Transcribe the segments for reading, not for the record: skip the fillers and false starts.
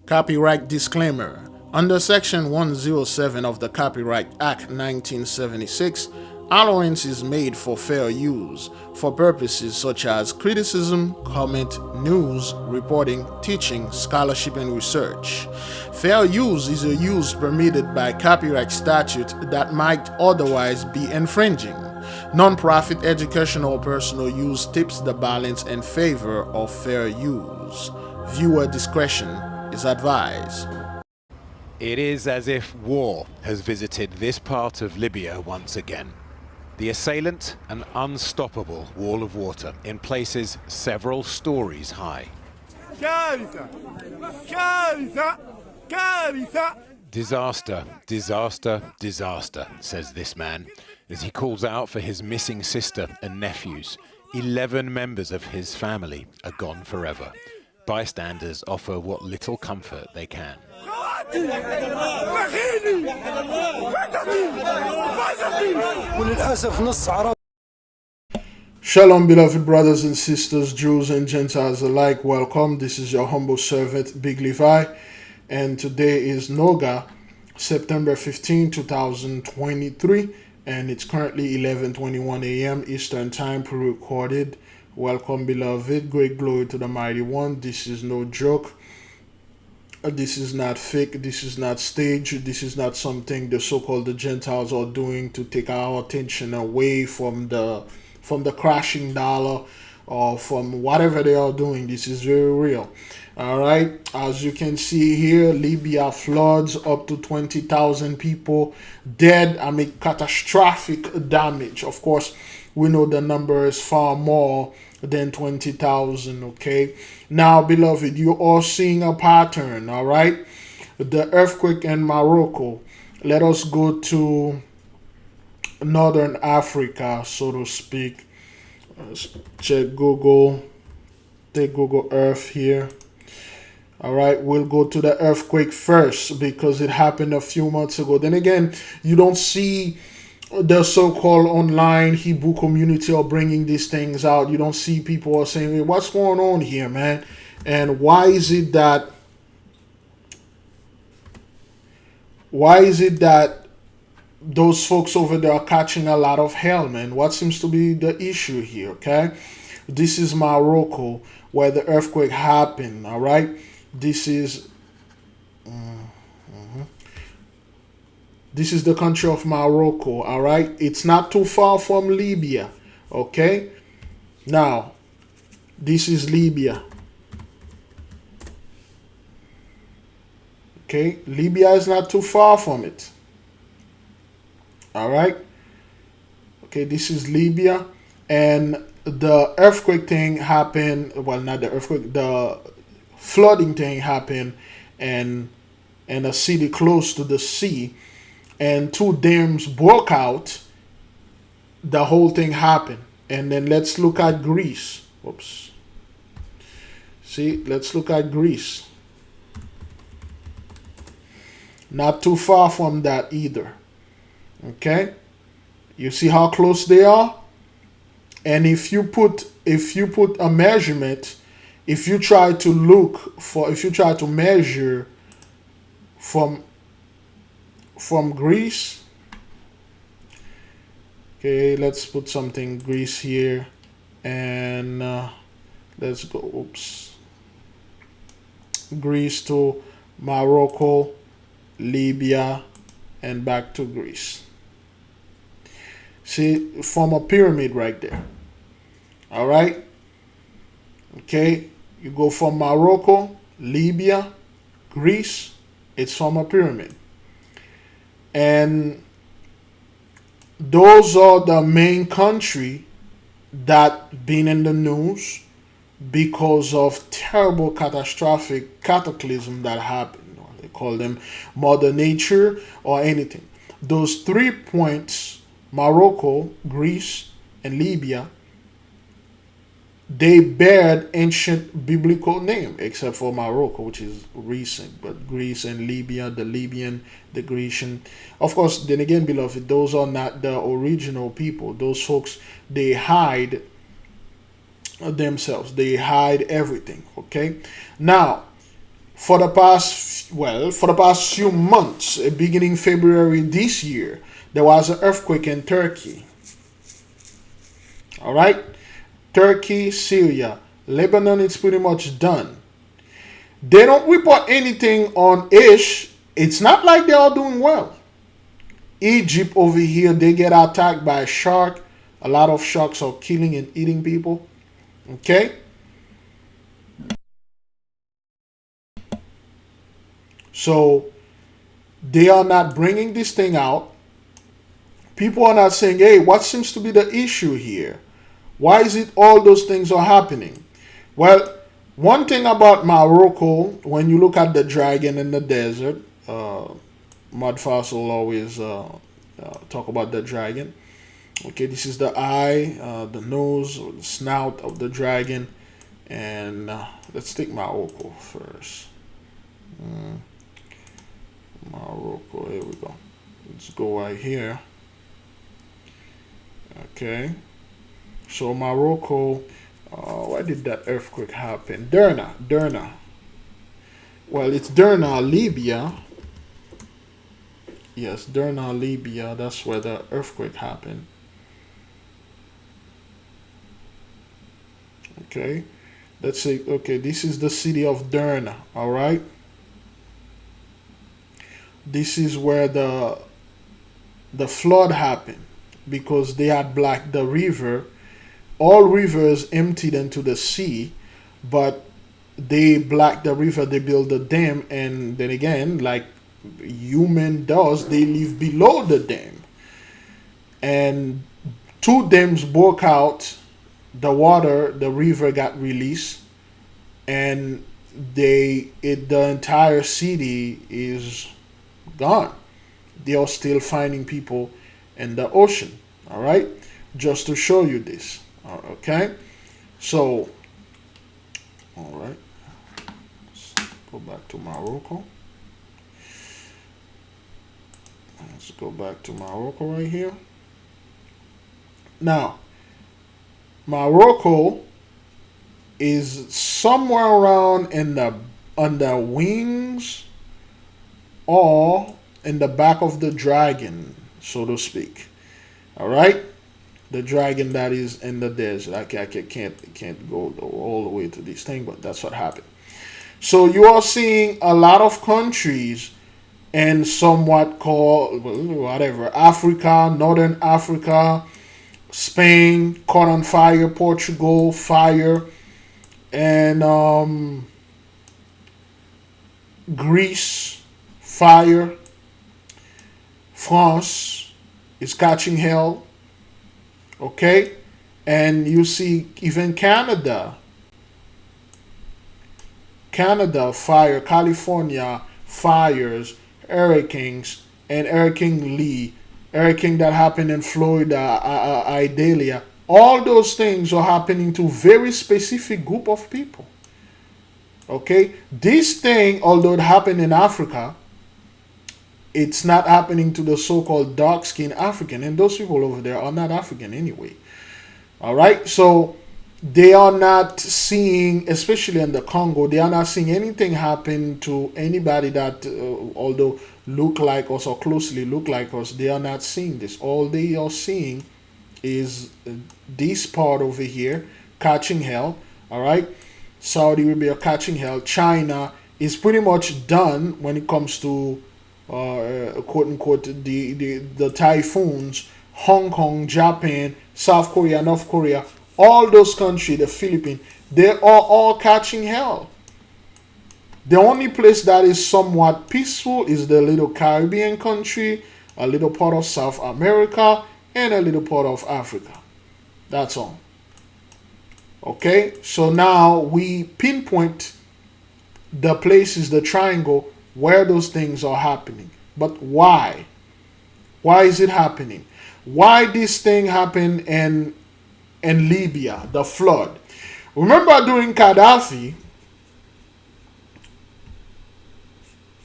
Copyright disclaimer. Under Section 107 of the Copyright Act 1976, allowance is made for fair use for purposes such as criticism, comment, news, reporting, teaching, scholarship, and research. Fair use is a use permitted by copyright statute that might otherwise be infringing. Non-profit educational or personal use tips the balance in favor of fair use. Viewer discretion is advised. It is as if war has visited this part of Libya once again. The assailant, an unstoppable wall of water in places several stories high. Disaster, disaster, disaster, says this man, as he calls out for his missing sister and nephews. 11 members of his family are gone forever. Bystanders offer what little comfort they can. Shalom, beloved brothers and sisters, Jews and Gentiles alike. Welcome. This is your humble servant, Big Levi, and today is Noga, September 15, 2023, and it's currently 11:21 a.m. Eastern Time, pre-recorded. Welcome, beloved. Great glory to the Mighty One. This is no joke. This is not fake. This is not staged. This is not something the so-called Gentiles are doing to take our attention away from the crashing dollar or from whatever they are doing. This is very real. All right. As you can see here, Libya floods, up to 20,000 people dead. Catastrophic damage. Of course, we know the number is far more than 20,000. Okay. Now, beloved, you are seeing a pattern. All right. The earthquake in Morocco. Let us go to Northern Africa, so to speak. Let's check Google. Take Google Earth here. All right, we'll go to the earthquake first because it happened a few months ago. Then again, you don't see the so-called online Hebrew community are bringing these things out. You don't see people are saying, hey, what's going on here, man? And why is it that those folks over there are catching a lot of hell, man? What seems to be the issue here? Okay, this is Morocco where the earthquake happened. All right, this is this is the country of Morocco. All right, it's not too far from Libya. Okay, now this is Libya. Okay, Libya is not too far from it. All right. Okay, this is Libya, and the earthquake thing happened. Well, not the earthquake. The flooding thing happened, and a city close to the sea, and two dams broke out. The whole thing happened, and then let's look at Greece. Whoops. See, let's look at Greece. Not too far from that either. Okay, you see how close they are, and if you put a measurement, if you try to measure from Greece. Okay, let's put something Greece here, and let's go. Oops, Greece to Morocco, Libya, and back to Greece. See, form a pyramid right there. All right. Okay, you go from Morocco, Libya, Greece. It's from a pyramid, and those are the main country that been in the news because of terrible catastrophic cataclysm that happened. They call them Mother Nature or anything. Those 3 points, Morocco, Greece, and Libya, they bear ancient biblical name, except for Morocco, which is recent. But Greece and Libya, the Libyan, the Grecian. Of course, then again, beloved, those are not the original people. Those folks, they hide themselves. They hide everything, okay? Now, for the past few months, beginning February this year, there was an earthquake in Turkey. All right, Turkey, Syria, Lebanon. It's pretty much done. They don't report anything on Ish. It's not like they are doing well. Egypt over here, they get attacked by a shark. A lot of sharks are killing and eating people. Okay? So they are not bringing this thing out. People are not saying, hey, what seems to be the issue here? Why is it all those things are happening? Well, one thing about Morocco, when you look at the dragon in the desert, Mud Fossil always talk about the dragon. Okay, this is the eye, the nose, or the snout of the dragon. And let's take Morocco first. Morocco, here we go. Let's go right here. Okay. So Morocco, why did that earthquake happen? Derna. Well, it's Derna, Libya. Yes, Derna, Libya. That's where the earthquake happened. Okay. Let's say, okay, this is the city of Derna. All right. This is where the flood happened because they had blocked the river. All rivers emptied into the sea, but they blocked the river. They built a dam, and then again, like human does, they live below the dam. And two dams broke out. The river got released, and the entire city is gone. They are still finding people in the ocean. All right, just to show you this. Okay, so all right, let's go back to Morocco. Let's go back to Morocco right here. Now, Morocco is somewhere around in the on the wings or in the back of the dragon, so to speak. All right, the dragon that is in the desert. I can't go all the way to this thing, but that's what happened. So you are seeing a lot of countries and somewhat called whatever Africa, Northern Africa, Spain caught on fire, Portugal fire, and Greece fire. France is catching hell. Okay, and you see even Canada fire, California fires, hurricanes, and Hurricane Lee, hurricane that happened in Florida, Idalia. All those things are happening to very specific group of people. Okay, this thing, although it happened in Africa, it's not happening to the so-called dark-skinned African, and those people over there are not African anyway. All right, so they are not seeing, especially in the Congo, they are not seeing anything happen to anybody that, although look like us or closely look like us, they are not seeing this. All they are seeing is this part over here catching hell. All right, Saudi Arabia catching hell. China is pretty much done when it comes to quote unquote the typhoons. Hong Kong, Japan, South Korea, North Korea, all those countries, the Philippines, they are all catching hell. The only place that is somewhat peaceful is the little Caribbean country, a little part of South America, and a little part of Africa. That's all. Okay, so now we pinpoint the places, the triangle, where those things are happening. But why? Why is it happening? Why this thing happened in Libya, the flood? Remember during Gaddafi,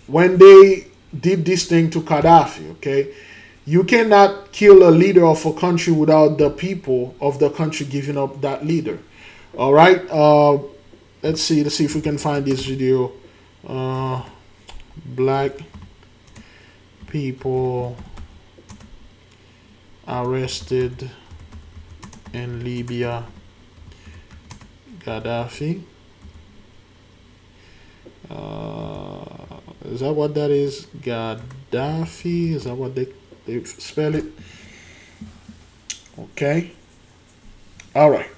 when they did this thing to Gaddafi, okay? You cannot kill a leader of a country without the people of the country giving up that leader. All right. Let's see if we can find this video Black people arrested in Libya. Gaddafi. Is that what that is? Gaddafi? Is that what they spell it? Okay. All right.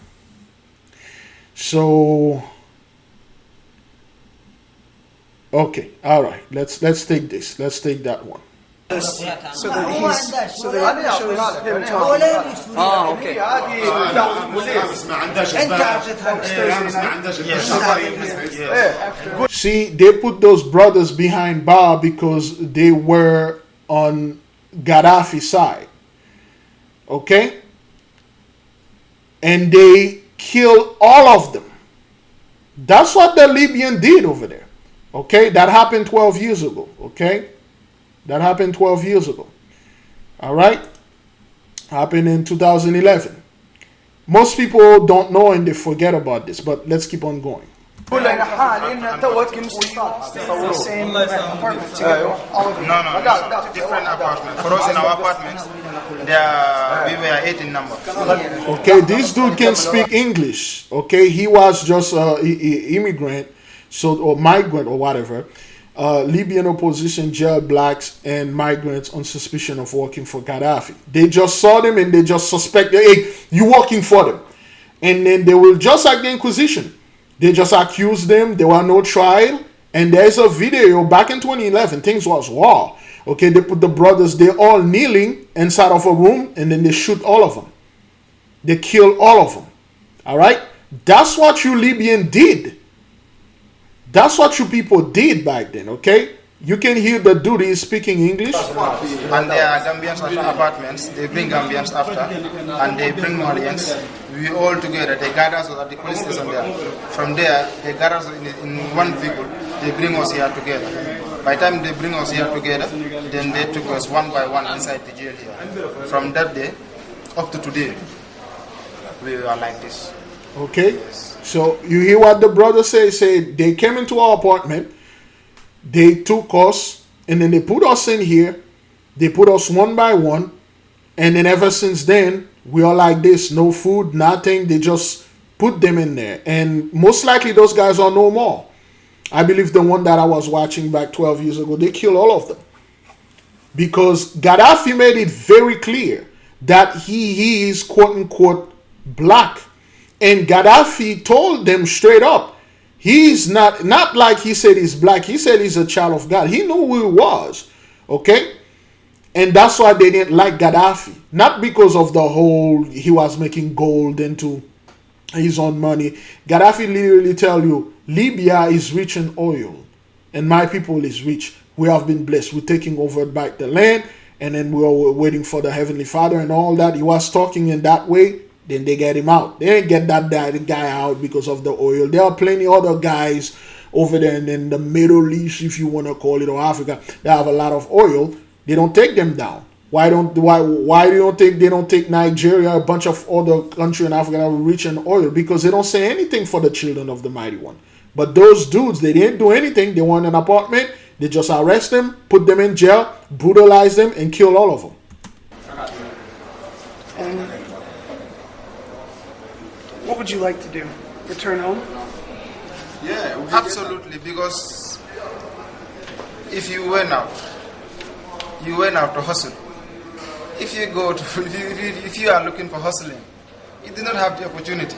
So, okay. All right. Let's take this. Let's take that one. So that shows him talking. Okay. See, they put those brothers behind bar because they were on Gaddafi's side. Okay? And they killed all of them. That's what the Libyan did over there. Okay? That happened 12 years ago. Okay? That happened 12 years ago. All right? Happened in 2011. Most people don't know and they forget about this, but let's keep on going. No, different apartments. For us in our apartments, we were 8 in number. Okay, this dude can speak English. Okay, he was just an immigrant, or migrant or whatever. Libyan opposition jailed blacks and migrants on suspicion of working for Gaddafi. They just saw them and they just suspect, hey, you working for them. And then they will, just like the Inquisition, they just accused them. There were no trial. And there's a video back in 2011. Things was raw. Okay, they put the brothers, they're all kneeling inside of a room and then they shoot all of them. They kill all of them. All right? That's what you Libyan did. That's what you people did back then, okay? You can hear the dude is speaking English. And there are Gambians at apartments. They bring Gambians after, and they bring Malians. We all together. They gather us at the police station there. From there, they gather us in one vehicle. They bring us here together. By the time they bring us here together, then they took us one by one inside the jail here. From that day up to today, we are like this. Okay, so you hear what the brother say they came into our apartment, they took us, and then they put us in here, they put us one by one, and then ever since then, we are like this, no food, nothing, they just put them in there, and most likely those guys are no more. I believe the one that I was watching back 12 years ago, they killed all of them. Because Gaddafi made it very clear that he is quote-unquote black. And Gaddafi told them straight up, he's not like he said he's black. He said he's a child of God. He knew who he was. Okay? And that's why they didn't like Gaddafi. Not because of the whole, he was making gold into his own money. Gaddafi literally tell you, Libya is rich in oil. And my people is rich. We have been blessed. We're taking over back the land. And then we are waiting for the Heavenly Father and all that. He was talking in that way. Then they get him out. They didn't get that guy out because of the oil. There are plenty other guys over there in the Middle East, if you want to call it, or Africa. They have a lot of oil. They don't take them down. Why don't they don't take Nigeria, a bunch of other countries in Africa that are rich in oil? Because they don't say anything for the children of the Mighty One. But those dudes, they didn't do anything. They were in an apartment. They just arrest them, put them in jail, brutalize them, and kill all of them. And what would you like to do? Return home? Yeah, absolutely. Because if you went out to hustle. If you go to, if you are looking for hustling, you do not have the opportunity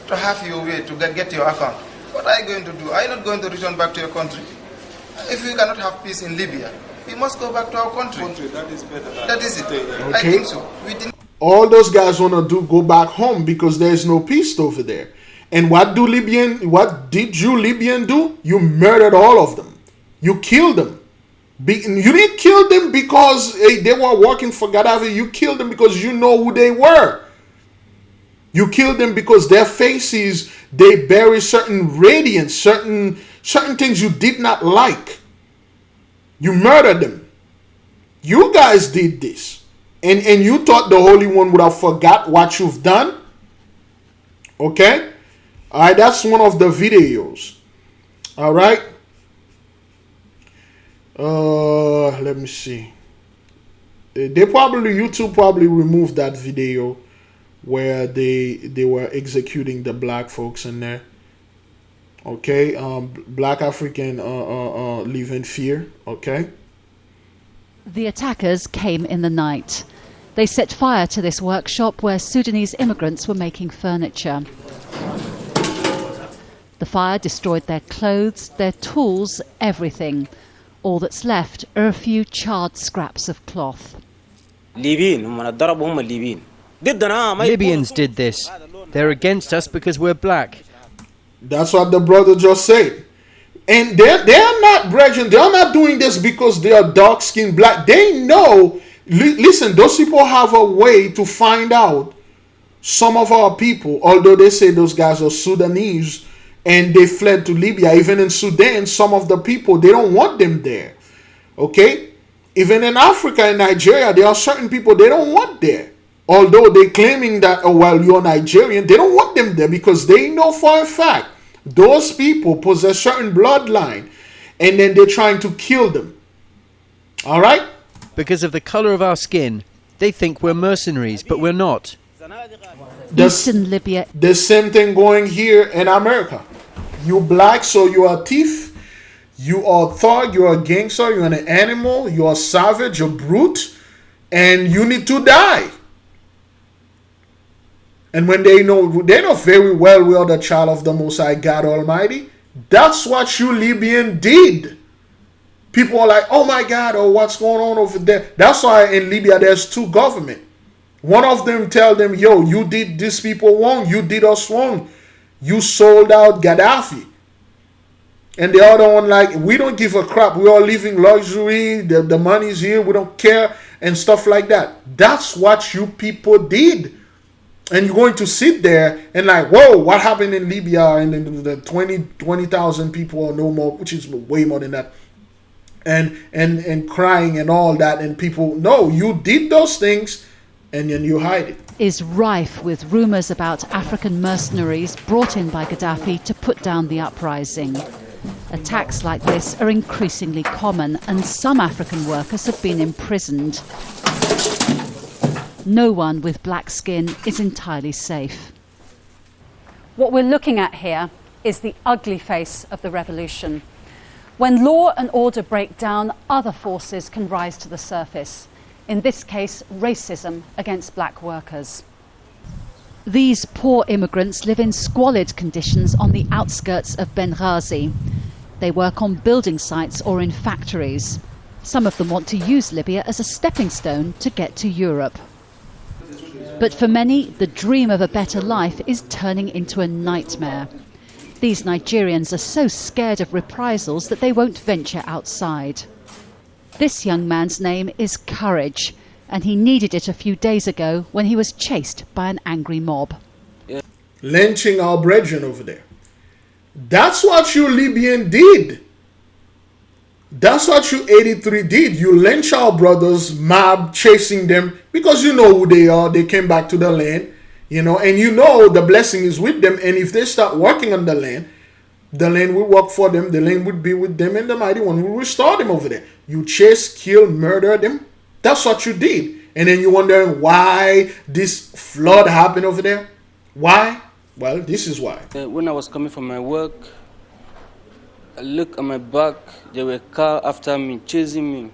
to have your way to get your account. What are you going to do? Are you not going to return back to your country? If we cannot have peace in Libya, we must go back to our country. That is better. That is it. Okay. I think so. We didn't. All those guys want to do go back home because there's no peace over there. And what did you Libyan do? You murdered all of them. You killed them. You didn't kill them because they were working for Gaddafi. You killed them because you know who they were. You killed them because their faces, they bury certain radiance, certain things you did not like. You murdered them. You guys did this. And you thought the Holy One would have forgot what you've done? Okay? All right, that's one of the videos. All right? Let me see. They probably YouTube probably removed that video where they were executing the black folks in there. Okay, black African live in fear. Okay. The attackers came in the night. They set fire to this workshop where Sudanese immigrants were making furniture. The fire destroyed their clothes, their tools, everything. All that's left are a few charred scraps of cloth. Libyans did this. They're against us because we're black. That's what the brother just said. And they're not, brethren, they're not doing this because they are dark-skinned black. They know, listen, those people have a way to find out some of our people, although they say those guys are Sudanese, and they fled to Libya. Even in Sudan, some of the people, they don't want them there. Okay? Even in Africa and Nigeria, there are certain people they don't want there. Although they're claiming that, oh, well, you're Nigerian, they don't want them there because they know for a fact those people possess certain bloodline, and then they're trying to kill them. All right? Because of the color of our skin, they think we're mercenaries, but we're not. Eastern Libya. The same thing going here in America. You black, so you are a thief, you are a thug, you're a gangster, you're an animal, you're a savage, you're brute, and you need to die. And when they know very well we are the child of the Most High God Almighty, that's what you Libyan did. People are like, oh my God, oh, what's going on over there? That's why in Libya there's two governments. One of them tell them, yo, you did these people wrong, you did us wrong. You sold out Gaddafi. And the other one like, we don't give a crap. We are living luxury. The money's here. We don't care. And stuff like that. That's what you people did. And you're going to sit there and like, whoa, what happened in Libya? And the 20,000 people or no more, which is way more than that. And crying and all that. And people, no, you did those things. And then you hide it. Is rife with rumours about African mercenaries brought in by Gaddafi to put down the uprising. Attacks like this are increasingly common, and some African workers have been imprisoned. No one with black skin is entirely safe. What we're looking at here is the ugly face of the revolution. When law and order break down, other forces can rise to the surface. In this case, racism against black workers. These poor immigrants live in squalid conditions on the outskirts of Benghazi. They work on building sites or in factories. Some of them want to use Libya as a stepping stone to get to Europe. But for many, the dream of a better life is turning into a nightmare. These Nigerians are so scared of reprisals that they won't venture outside. This young man's name is Courage, and he needed it a few days ago when he was chased by an angry mob. Lynching our brethren over there. That's what you Libyan did. That's what you 83 did. You lynch our brothers, mob, chasing them, because you know who they are. They came back to the land, you know, and you know the blessing is with them. And if they start working on the land will work for them, the land would be with them, and the mighty one will restore them over there. You chase, kill, murder them. That's what you did. And then you're wondering why this flood happened over there. Why? Well, this is why. When I was coming from my work, I looked at my back. There were cars after me, chasing me.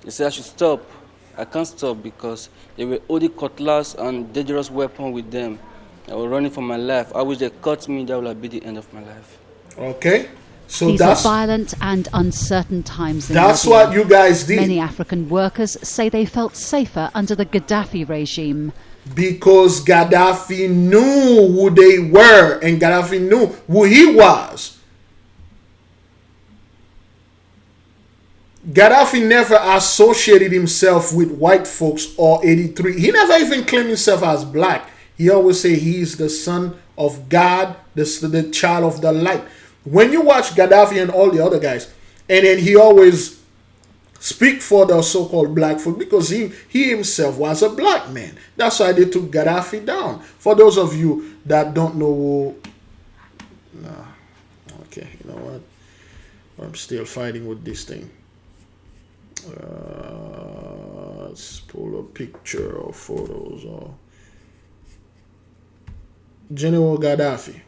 They said I should stop. I can't stop because there were OD cutlass and dangerous weapon with them. I was running for my life. I wish they caught me. That would have been the end of my life. Okay, so These are violent and uncertain times in that's Libya. what you guys did. Many African workers say they felt safer under the Gaddafi regime. Because Gaddafi knew who they were, and Gaddafi knew who he was. Gaddafi never associated himself with white folks or 83. He never even claimed himself as black. He always say he's the son of God, the child of the light. When you watch Gaddafi and all the other guys, and then he always speak for the so-called black folk because he himself was a black man. That's why they took Gaddafi down. For those of you that don't know, okay, you know what? I'm still fighting with this thing. a picture or photos or General Gaddafi.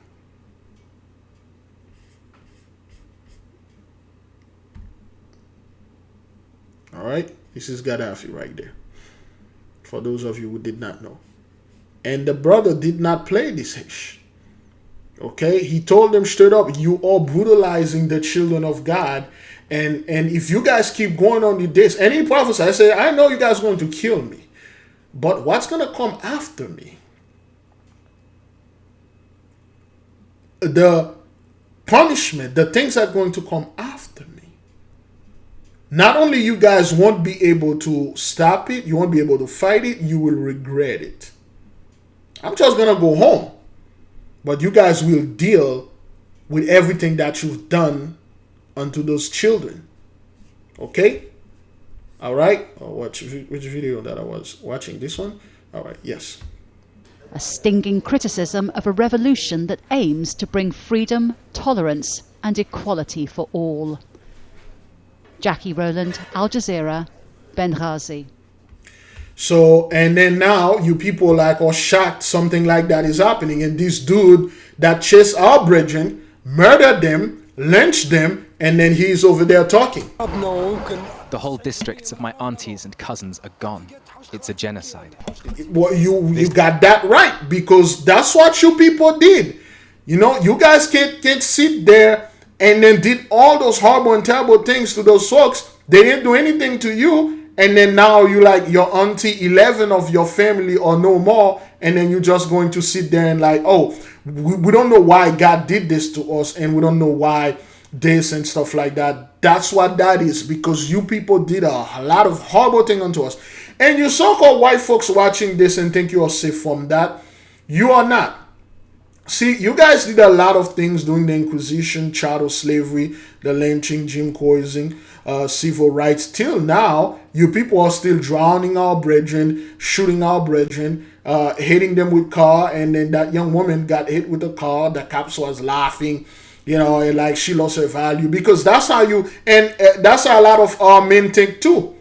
All right, this is Gaddafi right there. For those of you who did not know. And the brother did not play this ish. Okay, he told them straight up, you are brutalizing the children of God. And if you guys keep going on with this, and he prophesied, I said, I know you guys are going to kill me. But what's going to come after me? The punishment, the things that are going to come after me. Not only you guys won't be able to stop it, you won't be able to fight it, you will regret it. I'm just going to go home. But you guys will deal with everything that you've done unto those children. Okay? All right? Which video that I was watching? This one? All right, yes. A stinging criticism of a revolution that aims to bring freedom, tolerance, and equality for all. Jackie Rowland, Al Jazeera, Benghazi. So, and then now you people like are shocked something like that is happening. And this dude that chased our brethren, murdered them, lynched them, and then he's over there talking. The whole districts of my aunties and cousins are gone. It's a genocide. Well, you got that right, because that's what you people did. You know, you guys can't sit there and then did all those horrible and terrible things to those folks. They didn't do anything to you. And then now you like your auntie 11 of your family or no more. And then you're just going to sit there and like, oh, we don't know why God did this to us. And we don't know why this and stuff like that. That's what that is, because you people did a lot of horrible things unto us. And you so-called white folks watching this and think you are safe from that. You are not. See, you guys did a lot of things during the Inquisition, chattel slavery, the lynching, Jim Crow-ing, civil rights. Till now, you people are still drowning our brethren, shooting our brethren, hitting them with car. And then that young woman got hit with a car. The cops was laughing, you know, and like she lost her value. Because that's how you, and that's how a lot of our men think too.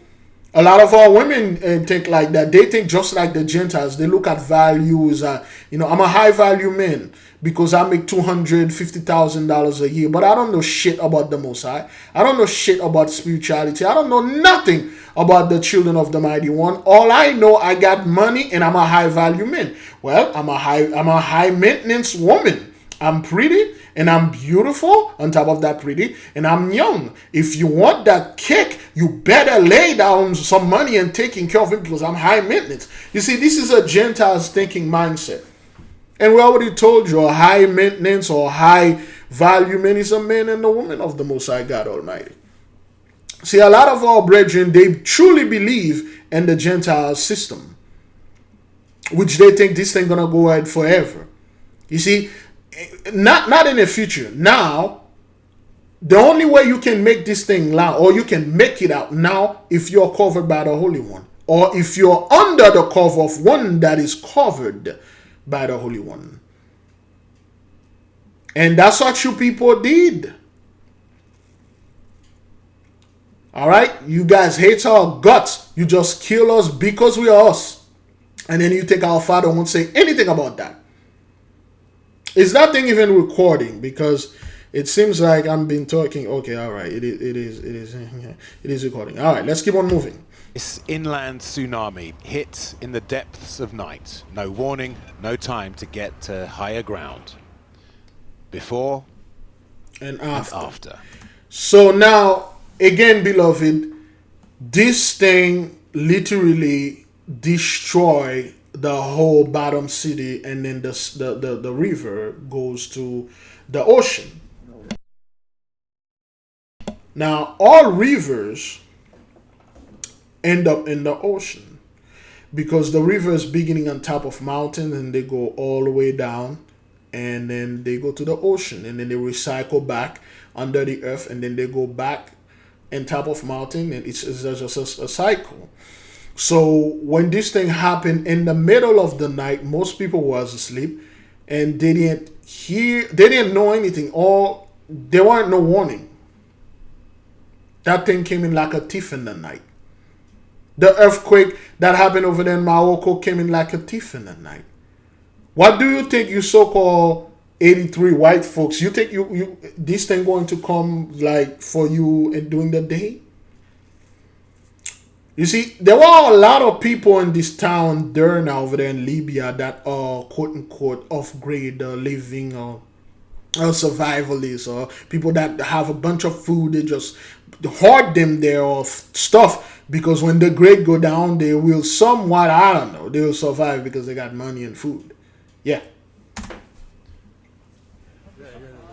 A lot of our women think like that. They think just like the Gentiles. They look at values. You know, I'm a high value man because I make $250,000 a year. But I don't know shit about the Most High. I don't know shit about spirituality. I don't know nothing about the children of the Mighty One. All I know, I got money and I'm a high value man. Well, I'm a high maintenance woman. I'm pretty and I'm beautiful on top of that pretty, and I'm young. If you want that kick, you better lay down some money and taking care of it, because I'm high maintenance. You see, this is a Gentiles thinking mindset. And we already told you a high maintenance or high value man is a man and a woman of the Most High God Almighty. See, a lot of our brethren, they truly believe in the Gentile system, which they think this thing gonna go ahead forever. You see, not in the future. Now, the only way you can make this thing loud, or you can make it out now, if you're covered by the Holy One, or if you're under the cover of one that is covered by the Holy One. And that's what you people did. All right, you guys hate our guts. You just kill us because we are us, and then you think our Father won't say anything about that. Is that thing even recording? Because it seems like I'm been talking. Okay, all right. It is recording. All right, let's keep on moving. This inland tsunami hit in the depths of night. No warning, no time to get to higher ground. Before and after. And after. So now, again, beloved, this thing literally destroyed the whole bottom city, and then the river goes to the ocean. Now, all rivers end up in the ocean, because the river is beginning on top of mountains and they go all the way down, and then they go to the ocean, and then they recycle back under the earth, and then they go back on top of mountain, and it's just a cycle. So when this thing happened in the middle of the night, most people was asleep, and they didn't know anything, or there weren't no warning. That thing came in like a thief in the night. the earthquake that happened over there in Morocco came in like a thief in the night. What do you think, you so-called 83 white folks, you think you this thing going to come like for you and during the day? You see, there were a lot of people in this town Derna over there in Libya that are quote-unquote off-grade living survivalists, or people that have a bunch of food, they just hoard them there of stuff, because when the grade go down, they will somewhat, I don't know, they will survive because they got money and food. Yeah.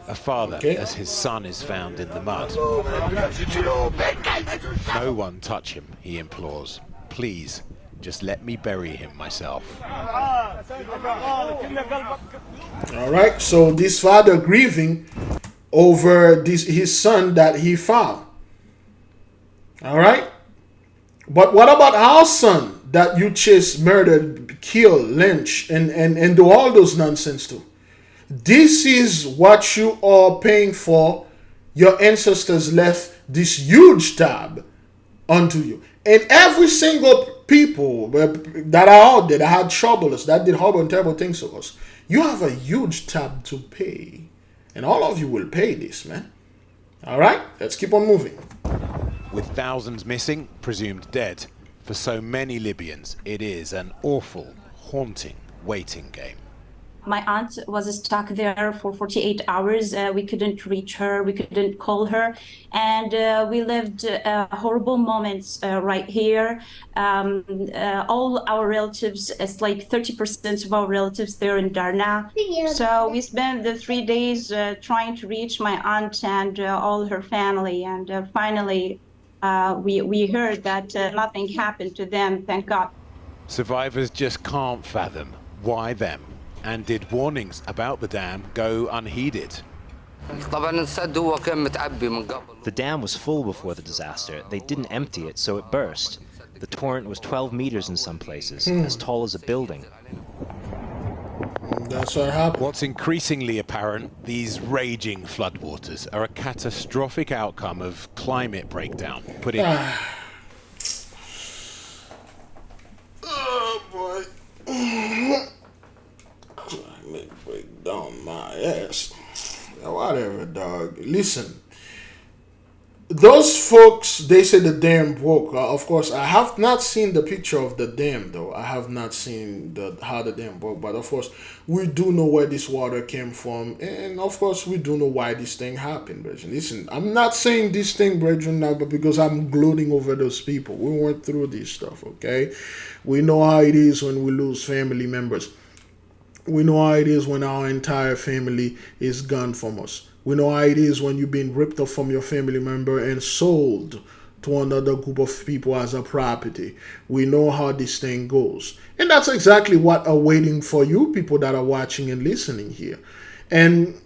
A father, as his son is found in the mud. No one touch him, he implores. Please, just let me bury him myself. All right, so this father grieving over his son that he found. All right, but what about our son that you chase, murdered, kill, lynch, and do all those nonsense to? This is what you are paying for. Your ancestors left this huge tab unto you. And every single people that are out there that had troubles, that did horrible and terrible things to us, you have a huge tab to pay. And all of you will pay this, man. All right, let's keep on moving. With thousands missing, presumed dead, for so many Libyans, it is an awful, haunting waiting game. My aunt was stuck there for 48 hours. We couldn't reach her. We couldn't call her. And we lived horrible moments right here. All our relatives, it's like 30% of our relatives there in Darna. So we spent the 3 days trying to reach my aunt and all her family. And finally, we heard that nothing happened to them, thank God. Survivors just can't fathom why them. And did warnings about the dam go unheeded? The dam was full before the disaster. They didn't empty it, so it burst. The torrent was 12 meters in some places, as tall as a building. That's what happened. What's increasingly apparent, these raging floodwaters are a catastrophic outcome of climate breakdown, putting... Oh, boy. Climate break down my ass. Whatever, dog. Listen, those folks, they say the dam broke. Of course, I have not seen the picture of the dam, though. I have not seen how the dam broke. But of course, we do know where this water came from, and of course, we do know why this thing happened, brethren. Listen, I'm not saying this thing, brethren, now, but because I'm gloating over those people. We went through this stuff, okay? We know how it is when we lose family members. We know how it is when our entire family is gone from us. We know how it is when you've been ripped off from your family member and sold to another group of people as a property. We know how this thing goes. And that's exactly what are waiting for you people that are watching and listening here. And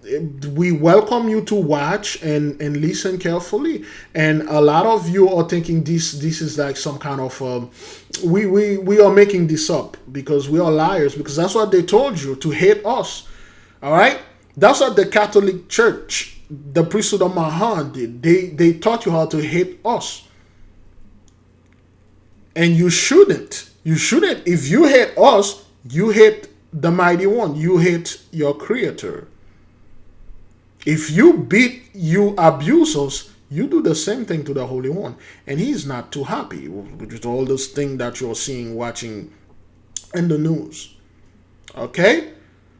we welcome you to watch and listen carefully. And a lot of you are thinking this is like some kind of we are making this up because we are liars, because that's what they told you, to hate us. All right, that's what the Catholic Church, the priesthood of Mahan did. They taught you how to hate us, and you shouldn't. If you hate us, you hate the Mighty One. You hate your Creator. If you beat, you abuse us, you do the same thing to the Holy One. And he's not too happy with all those things that you're seeing, watching in the news. Okay?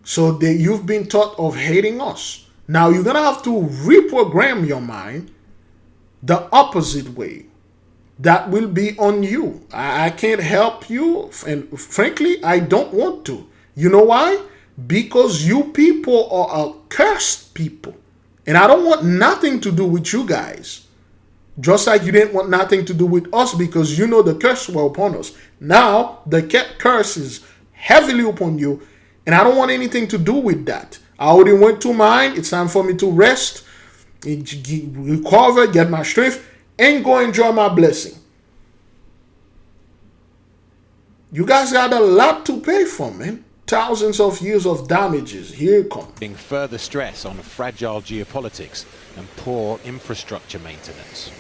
So you've been taught of hating us. Now you're going to have to reprogram your mind the opposite way. That will be on you. I can't help you. And frankly, I don't want to. You know why? Because you people are a cursed people. And I don't want nothing to do with you guys. Just like you didn't want nothing to do with us, because you know the curse were upon us. Now, the curse is heavily upon you. And I don't want anything to do with that. I already went to mine. It's time for me to rest, recover, get my strength, and go enjoy my blessing. You guys got a lot to pay for, man. Thousands of years of damages. Here it comes. Further stress on fragile geopolitics and poor infrastructure maintenance.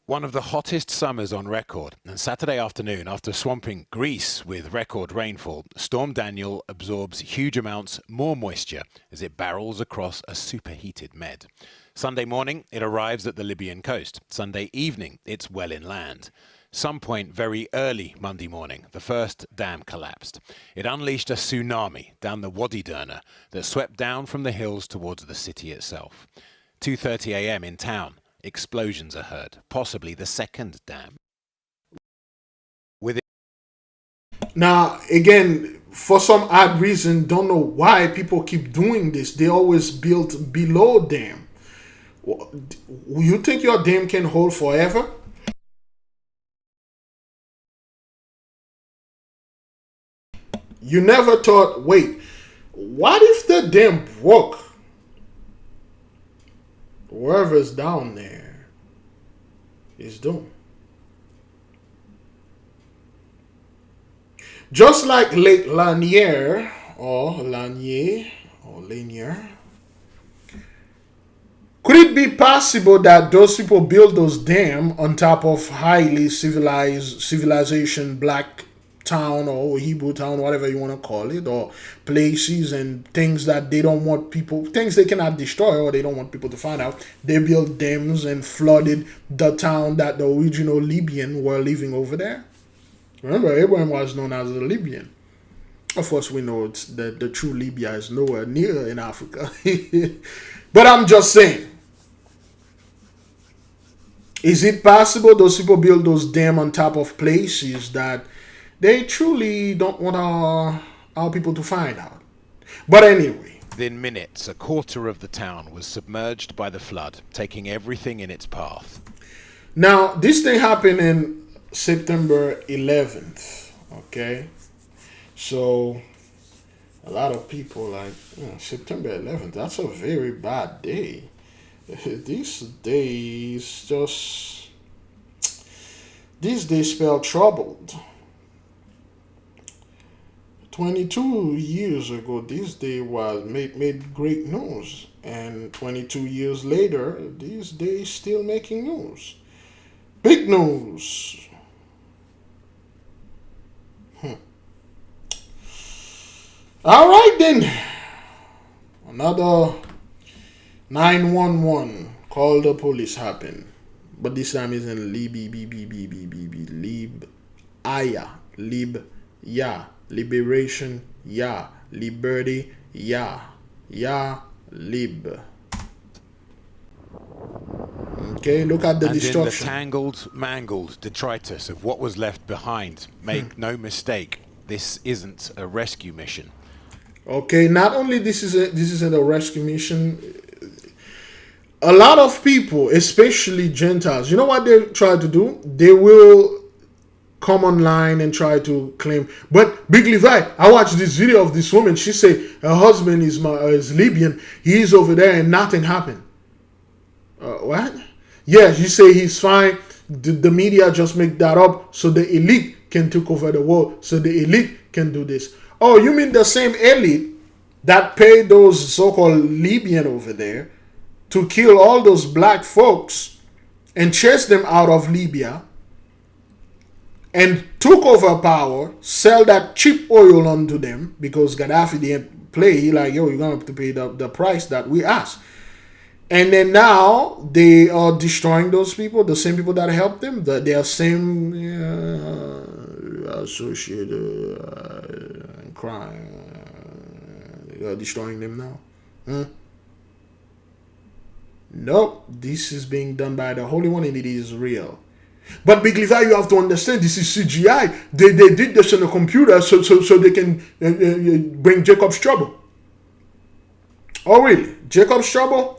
One of the hottest summers on record, and Saturday afternoon, after swamping Greece with record rainfall, Storm Daniel absorbs huge amounts more moisture as it barrels across a superheated Med. Sunday morning, it arrives at the Libyan coast. Sunday evening, it's well inland. Some point very early Monday morning, the first dam collapsed. It unleashed a tsunami down the Wadi Derna that swept down from the hills towards the city itself. 2:30 a.m. in town. Explosions are heard, possibly the second dam. Now, again, for some odd reason, don't know why people keep doing this. They always build below dam. You think your dam can hold forever? You never thought, wait, what if the dam broke? Whoever's down there is doomed. Just like Lake Lanier or Lanier, could it be possible that those people build those dams on top of highly civilization, black town or Hebrew town, whatever you want to call it, or places and things that they don't want people, things they cannot destroy or they don't want people to find out? They built dams and flooded the town that the original Libyan were living over there. Remember, Abraham was known as a Libyan. Of course, we know it's the true Libya is nowhere near in Africa. But I'm just saying, is it possible those people build those dams on top of places that they truly don't want our people to find out? But anyway. Within minutes, a quarter of the town was submerged by the flood, taking everything in its path. Now, this thing happened in September 11th, okay? So, a lot of people like, September 11th, that's a very bad day. These days spell troubled. 22 years ago, this day was made great news, and 22 years later, these days still making news. Big news. All right then. Another 911 call the police happened, but this time it's in Liberation, Liberty, Lib. Okay, look at the destruction. And in the tangled, mangled detritus of what was left behind, make no mistake, this isn't a rescue mission. Okay, not only this isn't a rescue mission. A lot of people, especially Gentiles, you know what they try to do? They will come online and try to claim. But Big Levi, I watched this video of this woman. She said her husband is Libyan. He is over there and nothing happened. What? Yeah, she say he's fine. The media just make that up so the elite can take over the world. So the elite can do this. Oh, you mean the same elite that paid those so-called Libyan over there to kill all those black folks and chase them out of Libya and took over power, sell that cheap oil onto them because Gaddafi didn't play. He like, yo, you're going to have to pay the price that we asked. And then now they are destroying those people, the same people that helped them, they are same associated crime. They are destroying them now. Nope, this is being done by the Holy One and it is real. But Big Levi, you have to understand, this is CGI. They did this on a computer so they can bring Jacob's trouble. Oh really? Jacob's trouble?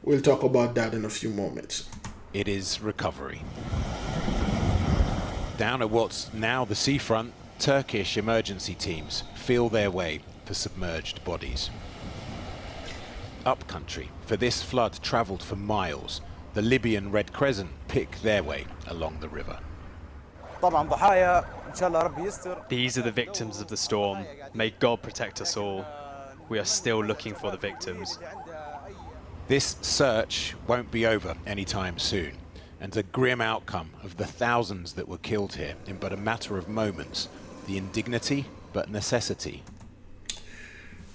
We'll talk about that in a few moments. It is recovery. Down at what's now the seafront, Turkish emergency teams feel their way for submerged bodies. Upcountry, for this flood travelled for miles. The Libyan Red Crescent pick their way along the river. These are the victims of the storm. May God protect us all. We are still looking for the victims. This search won't be over anytime soon. and a grim outcome of the thousands that were killed here in but a matter of moments. The indignity, but necessity.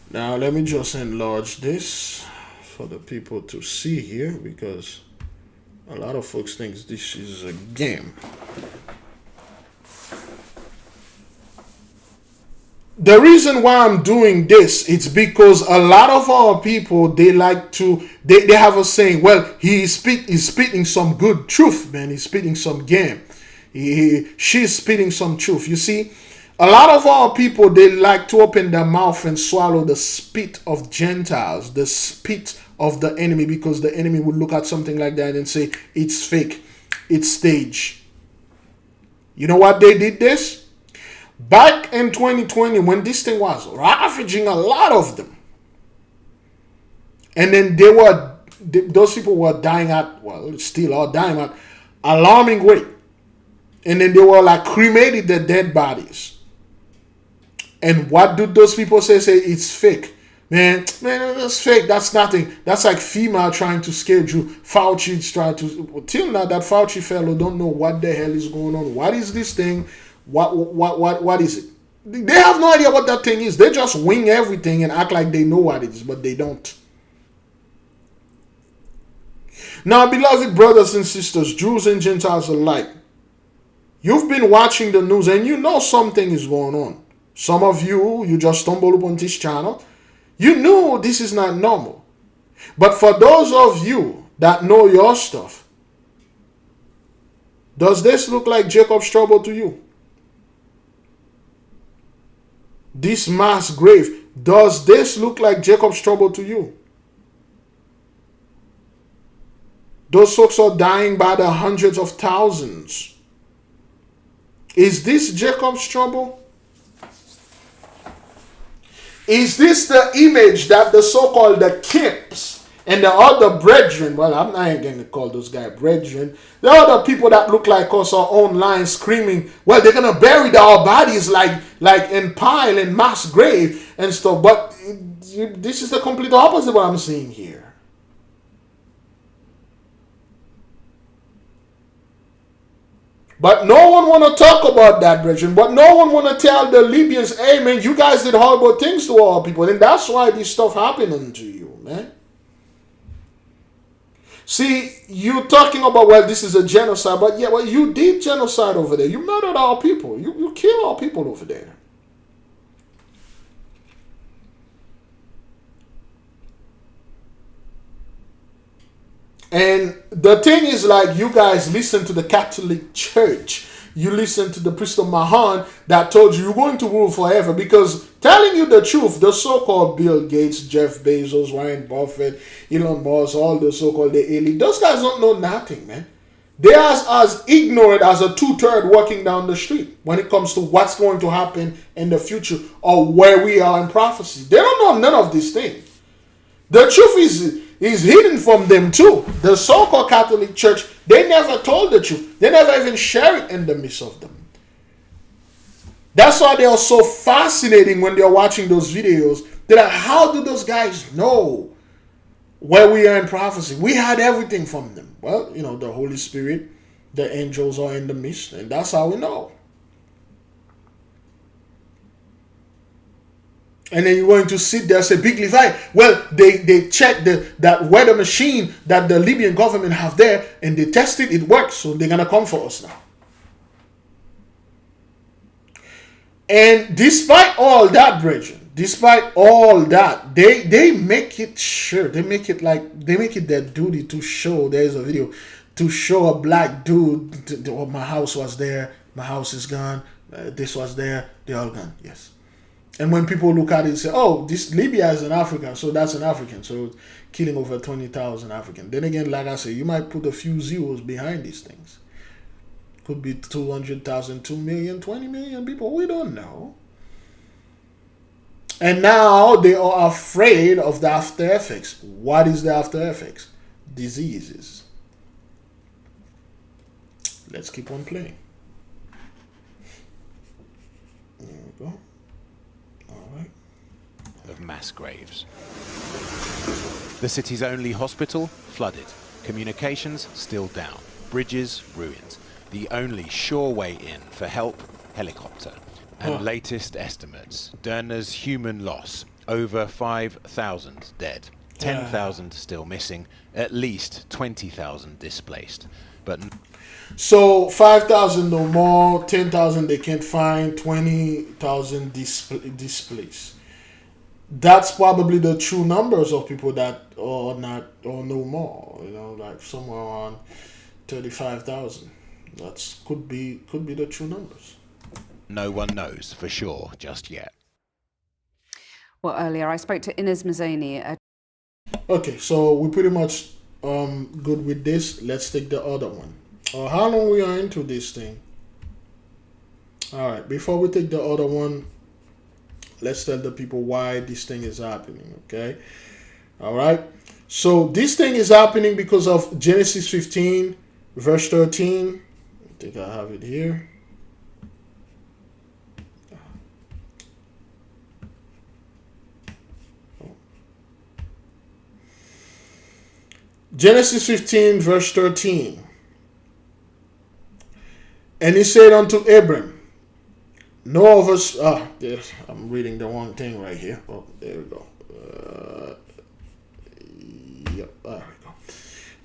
Now let me just enlarge this for the people to see here, because a lot of folks think this is a game. The reason why I'm doing this, it's because a lot of our people, they like to, they have a saying, well, he's spitting some good truth, man. He's spitting some game. She's spitting some truth. You see, a lot of our people, they like to open their mouth and swallow the spit of Gentiles, the spit of the enemy, because the enemy would look at something like that and say, it's fake, it's stage. You know what they did this? Back in 2020, when this thing was ravaging a lot of them, and then those people were dying at, well, still are dying at alarming rate, and then they were like cremated their dead bodies. And what do those people say? Say it's fake. Man, that's fake. That's nothing. That's like FEMA trying to scare you. Fauci's trying to, till now that Fauci fellow don't know what the hell is going on. What is this thing? What is it? They have no idea what that thing is. They just wing everything and act like they know what it is, but they don't. Now, beloved brothers and sisters, Jews and Gentiles alike, you've been watching the news and you know something is going on. Some of you just stumbled upon this channel. You knew this is not normal. But for those of you that know your stuff, does this look like Jacob's trouble to you? This mass grave, does this look like Jacob's trouble to you? Those folks are dying by the hundreds of thousands. Is this Jacob's trouble? Is this the image that the so-called the Kips and the other brethren, well, I'm not going to call those guys brethren, the other people that look like us are online screaming, well, they're going to bury our bodies like in pile and mass grave and stuff. But this is the complete opposite of what I'm seeing here. But no one want to talk about that, brethren. But no one want to tell the Libyans, hey, man, you guys did horrible things to our people. And that's why this stuff happening to you, man. See, you talking about, well, this is a genocide. But yeah, well, you did genocide over there. You murdered our people. You killed our people over there. And the thing is, like, you guys listen to the Catholic Church. You listen to the priest of Mahan that told you you're going to rule forever. Because telling you the truth, the so-called Bill Gates, Jeff Bezos, Warren Buffett, Elon Musk, all the so-called the elite, those guys don't know nothing, man. They are as ignorant as a 2/3 walking down the street when it comes to what's going to happen in the future or where we are in prophecy. They don't know none of these things. The truth is hidden from them too. The so-called Catholic Church, they never told the truth. They never even share it in the midst of them. That's why they are so fascinating when they're watching those videos. They're like, how do those guys know where we are in prophecy? We had everything from them. Well, you know, the Holy Spirit, the angels are in the midst, and that's how we know. And then you're going to sit there and say, Big Levi, well, they checked that weather machine that the Libyan government have there, and they tested, it works, so they're going to come for us now. And despite all that, brethren, despite all that, they make it sure, they make it their duty to show, there's a video, to show a black dude, oh, my house was there, my house is gone, this was there, they're all gone, yes. And when people look at it and say, oh, this Libya is in Africa, so that's an African. So killing over 20,000 Africans. Then again, like I say, you might put a few zeros behind these things. Could be 200,000, 2 million, 20 million people. We don't know. And now they are afraid of the after effects. What is the after effects? Diseases. Let's keep on playing. There we go. Of mass graves. The city's only hospital flooded. Communications still down. Bridges ruined. The only sure way in for help, helicopter. And latest estimates, Derna's human loss, over 5,000 dead. 10,000 still missing, at least 20,000 displaced. But so 5,000 no more, 10,000 they can't find, 20,000 displaced. That's probably the true numbers of people that are not or no more. You know, like somewhere around 35,000. That's could be the true numbers. no one knows for sure just yet. Well, earlier I spoke to Inez Mazzoni. Okay, so we're pretty much good with this. Let's take the other one. How long we are into this thing? All right, before we take the other one, let's tell the people why this thing is happening, okay? All right, so this thing is happening because of Genesis 15, verse 13. I think I have it here. Genesis 15, verse 13. And he said unto Abram, no of us, I'm reading the wrong thing right here. Oh, there we go. Yep, there we go.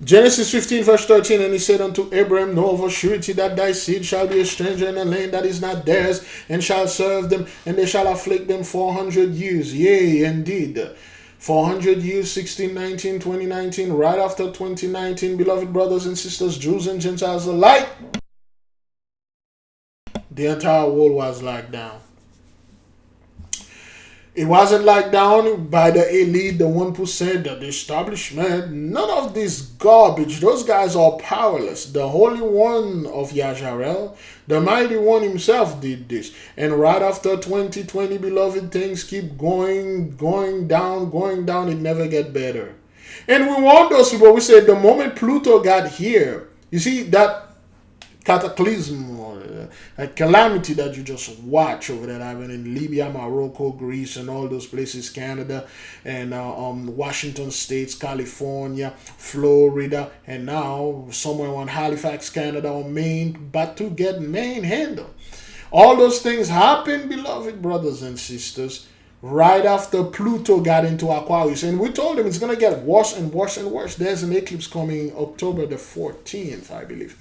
Genesis 15, verse 13. And he said unto Abram, know of a surety that thy seed shall be a stranger in a land that is not theirs, and shall serve them, and they shall afflict them 400 years. Yea, indeed. 400 years, 1619, 2019, right after 2019, beloved brothers and sisters, Jews and Gentiles alike, the entire world was locked down. It wasn't locked down by the elite, the 1%, the establishment, none of this garbage. Those guys are powerless. The Holy One of Yasharel, the Mighty One himself did this. And right after 2020, beloved, things keep going down. It never get better. And we warned those people. We said the moment Pluto got here, you see that cataclysm or a calamity that you just watch over there happening in Libya, Morocco, Greece, and all those places, Canada, and Washington States, California, Florida, and now somewhere on Halifax, Canada, or Maine, but to get Maine handled. All those things happen, beloved brothers and sisters, right after Pluto got into Aquarius. And we told him it's going to get worse and worse and worse. There's an eclipse coming October the 14th, I believe.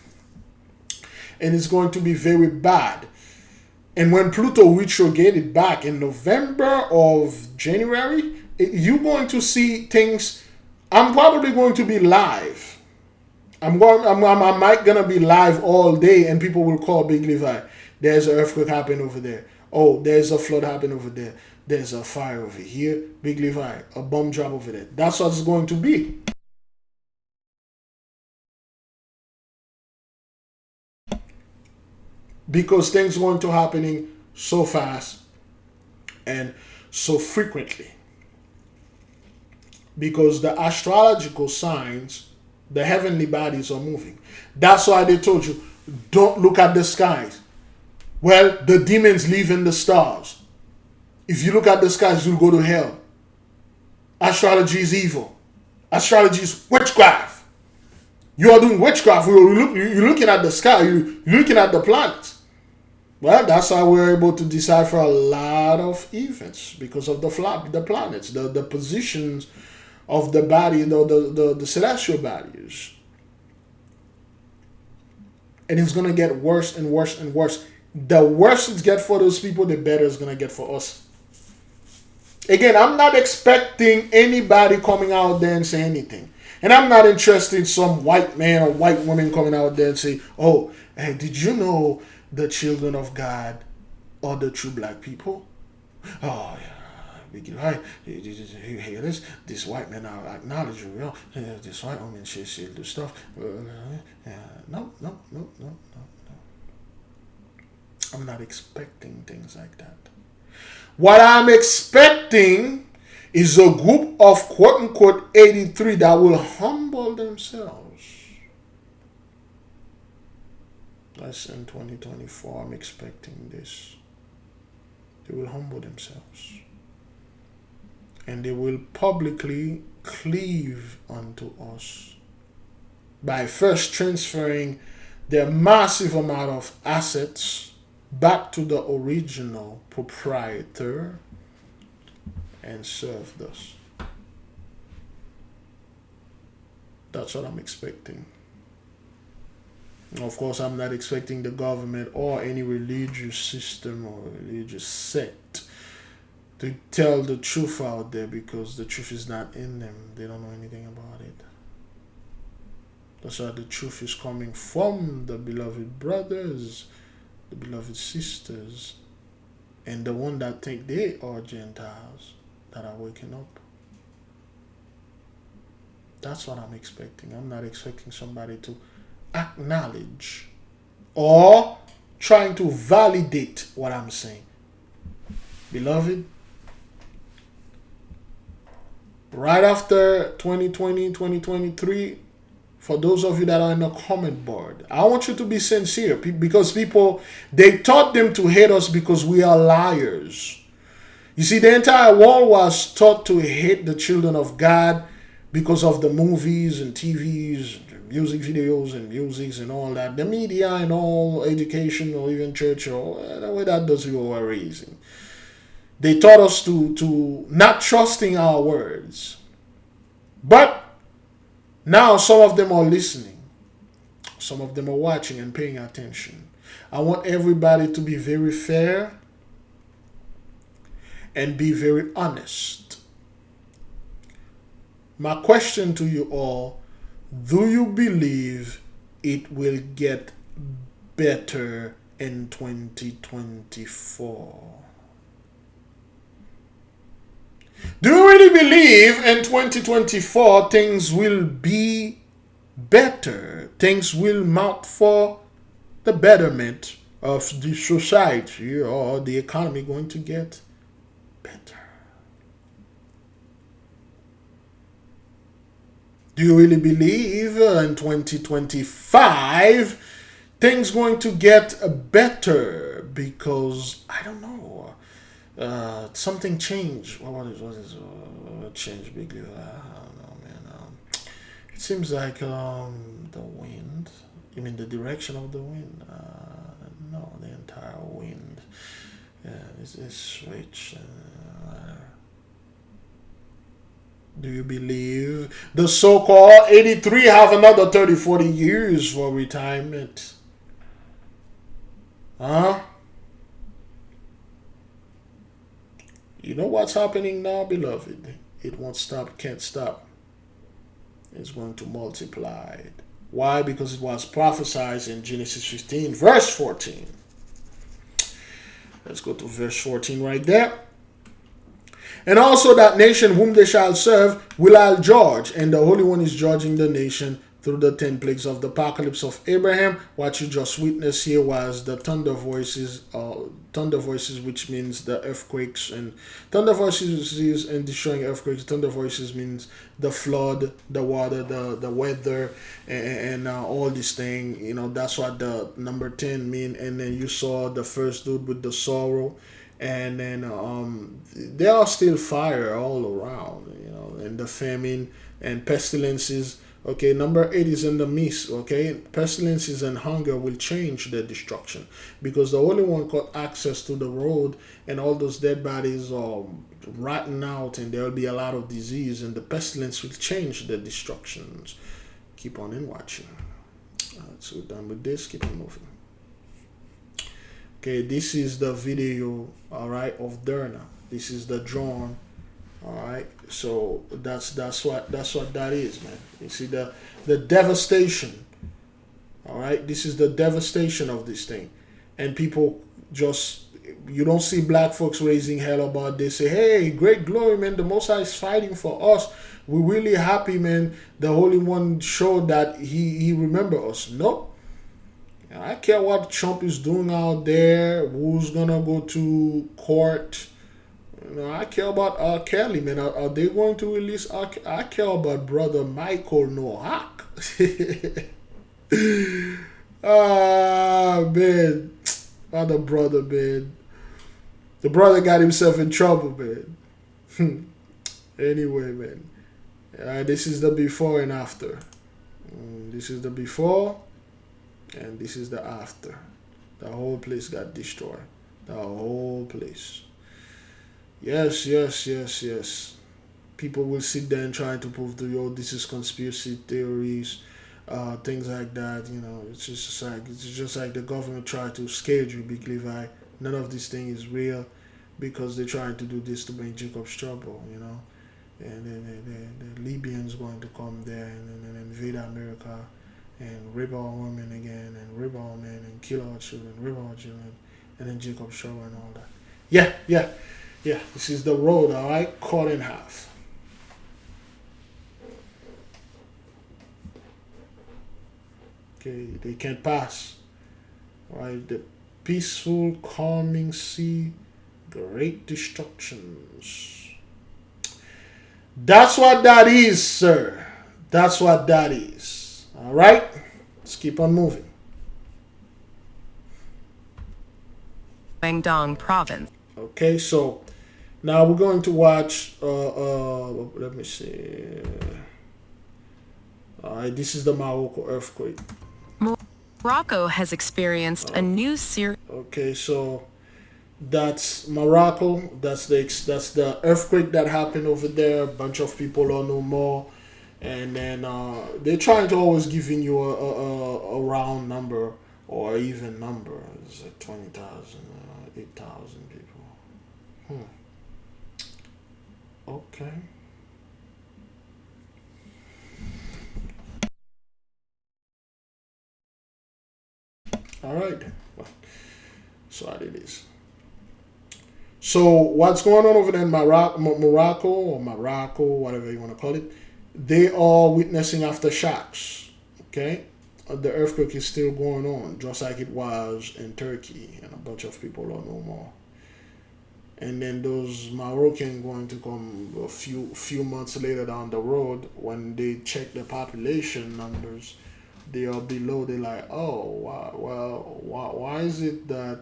And it's going to be very bad. And when Pluto retrograded back in November of January, you're going to see things. I'm probably going to be live. I might gonna be live all day, and people will call Big Levi. There's an earthquake happening over there. Oh, there's a flood happening over there. There's a fire over here. Big Levi, a bomb drop over there. That's what it's going to be. Because things are going to happening so fast and so frequently. Because the astrological signs, the heavenly bodies are moving. That's why they told you, don't look at the skies. Well, the demons live in the stars. If you look at the skies, you'll go to hell. Astrology is evil. Astrology is witchcraft. You are doing witchcraft. You're looking at the sky. You're looking at the planets. Well, that's how we're able to decipher a lot of events because of the planets, the positions of the body, the celestial bodies. And it's going to get worse and worse and worse. The worse it gets for those people, the better it's going to get for us. Again, I'm not expecting anybody coming out there and say anything. And I'm not interested in some white man or white woman coming out there and say, oh, hey, did you know the children of God are the true black people? Oh, yeah. You hear this? This white man I acknowledge you. Know? This white woman, she'll do stuff. No. I'm not expecting things like that. What I'm expecting is a group of quote-unquote 83 that will humble themselves. That's in 2024. I'm expecting this. They will humble themselves. And they will publicly cleave unto us. by first transferring their massive amount of assets back to the original proprietor and served us. That's what I'm expecting. Of course, I'm not expecting the government or any religious system or religious sect to tell the truth out there, because the truth is not in them. They don't know anything about it. That's why the truth is coming from the beloved brothers, the beloved sisters, and the one that think they are Gentiles that are waking up. That's what I'm expecting. I'm not expecting somebody to acknowledge or trying to validate what I'm saying. Beloved, right after 2020, 2023, for those of you that are in the comment board, I want you to be sincere, because people, they taught them to hate us because we are liars. You see, the entire world was taught to hate the children of God because of the movies and TVs, music videos and musics and all that, the media and all, education or even church, or the way that those people were raising. They taught us to not trusting our words. But now some of them are listening. Some of them are watching and paying attention. I want everybody to be very fair and be very honest. My question to you all, do you believe it will get better in 2024? Do you really believe in 2024 things will be better? Things will mount for the betterment of the society or the economy going to get better? Do you really believe in 2025 things going to get better? Because I don't know. Something changed. What is change bigly? I don't know, man. It seems like the wind. You mean the direction of the wind? No, the entire wind. Yeah, it's switch. Do you believe the so-called 83 have another 30, 40 years for retirement? Huh? You know what's happening now, beloved? It won't stop, can't stop. It's going to multiply. Why? Because it was prophesied in Genesis 15, verse 14. Let's go to verse 14 right there. And also that nation whom they shall serve will I judge, and the Holy One is judging the nation through the 10 plagues of the apocalypse of Abraham. What you just witnessed here was the thunder voices, which means the earthquakes, and thunder voices and destroying earthquakes. Thunder voices means the flood, the water, the weather, and all these things. You know, that's what the number 10 mean. And then you saw the first dude with the sorrow. And then there are still fire all around, you know, and the famine and pestilences. Okay, number 8 is in the midst. Okay, pestilences and hunger will change the destruction, because the Holy One got access to the road, and all those dead bodies are rotting out, and there will be a lot of disease, and the pestilence will change the destructions. Keep on in watching. So we're done with this. Keep on moving. Okay, this is the video, all right, of Derna. This is the drone, all right. So that's what that is, man. You see the devastation, all right. This is the devastation of this thing, and people just, you don't see black folks raising hell about this. Say, hey, great glory, man. The Most High is fighting for us. We're really happy, man. The Holy One showed that he remember us. Nope. I care what Trump is doing out there, who's gonna go to court. You know, I care about R. Kelly, man. Are they going to release R. I care about brother Michael Noack. Man. Other brother, man. The brother got himself in trouble, man. Anyway, man. This is the before and after. This is the before, and this is the after. The whole place got destroyed. The whole place. Yes, yes, yes, yes. People will sit there and try to prove to you, this is conspiracy theories, things like that. You know, it's just like the government try to scare you, Big Levi. None of this thing is real because they're trying to do this to bring Jacob's trouble. You know, and then the Libyans going to come there and invade America and rape our women again and rape our men and kill our children, rape our children, and then Jacob's trouble and all that. Yeah, yeah, yeah. This is the road, all right, cut in half. Okay, they can't pass. All right, the peaceful, calming sea, great destructions. That's what that is, sir. That's what that is. All right, let's keep on moving. Guangdong province. Okay, so now we're going to watch. Let me see. All right, this is the Morocco earthquake. Morocco has experienced a new series. Okay, so that's Morocco. That's the earthquake that happened over there. A bunch of people don't know more, and then they're trying to always giving you a round number or even number. It's like 20,000, 8,000 people. Okay. All right. Well, so that it is. So what's going on over there in Morocco, whatever you want to call it, they are witnessing aftershocks. Okay, the earthquake is still going on, just like it was in Turkey, and a bunch of people don't know more. And then those Moroccans going to come a few months later down the road when they check the population numbers. They are below. They're like, oh, why is it that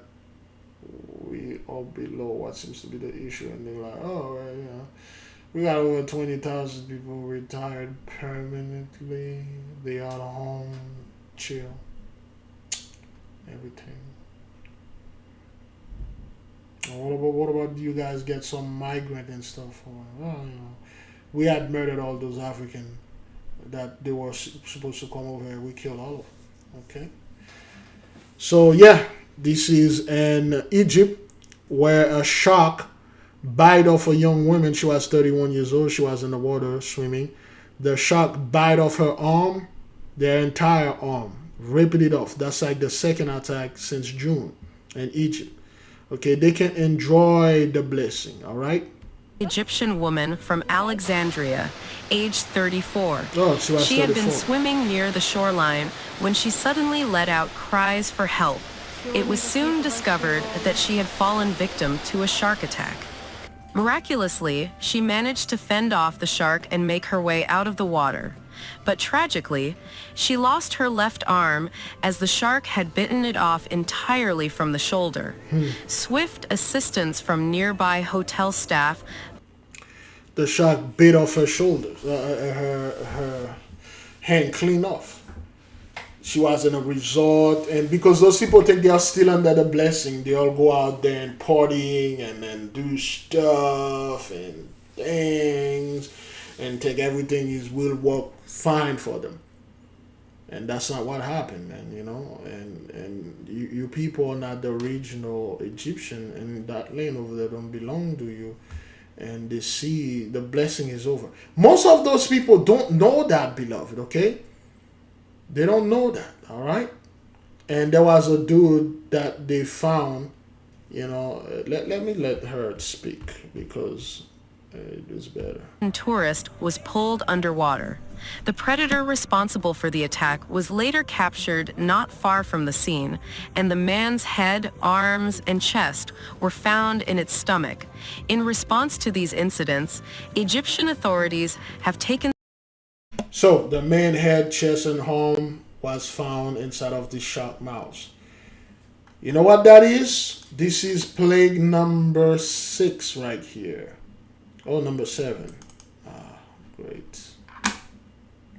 we are below what seems to be the issue? And they're like, oh, well, yeah, we got over 20,000 people retired permanently. They are at home, chill, everything. What about you guys get some migrant and stuff? We had murdered all those Africans that they were supposed to come over here. We killed all of them. Okay. So yeah, this is in Egypt where a shark bite off a young woman. She was 31 years old. She was in the water swimming. The shark bite off her arm, their entire arm, ripping it off. That's like the second attack since June in Egypt. Okay, they can enjoy the blessing. All right. Egyptian woman from Alexandria, aged 34. She had been swimming near the shoreline when she suddenly let out cries for help. It was soon discovered that she had fallen victim to a shark attack. Miraculously, she managed to fend off the shark and make her way out of the water. But tragically, she lost her left arm as the shark had bitten it off entirely from the shoulder. Swift assistance from nearby hotel staff. The shark bit off her shoulders, her hand clean off. She was in a resort, and because those people think they are still under the blessing, they all go out there and partying and then do stuff and things and think everything will work fine for them. And that's not what happened, man, you know. And you people are not the original Egyptian, and that land over there don't belong to you. And they see the blessing is over. Most of those people don't know that, beloved, okay? They don't know that, all right? And there was a dude that they found, you know. Let me let her speak because it is better. A tourist was pulled underwater. The predator responsible for the attack was later captured not far from the scene, and the man's head, arms, and chest were found in its stomach. In response to these incidents, Egyptian authorities have taken. So the man's head, chest, and arm was found inside of the shark mouth. You know what that is? This is plague number 6 right here. Oh, number 7. Great.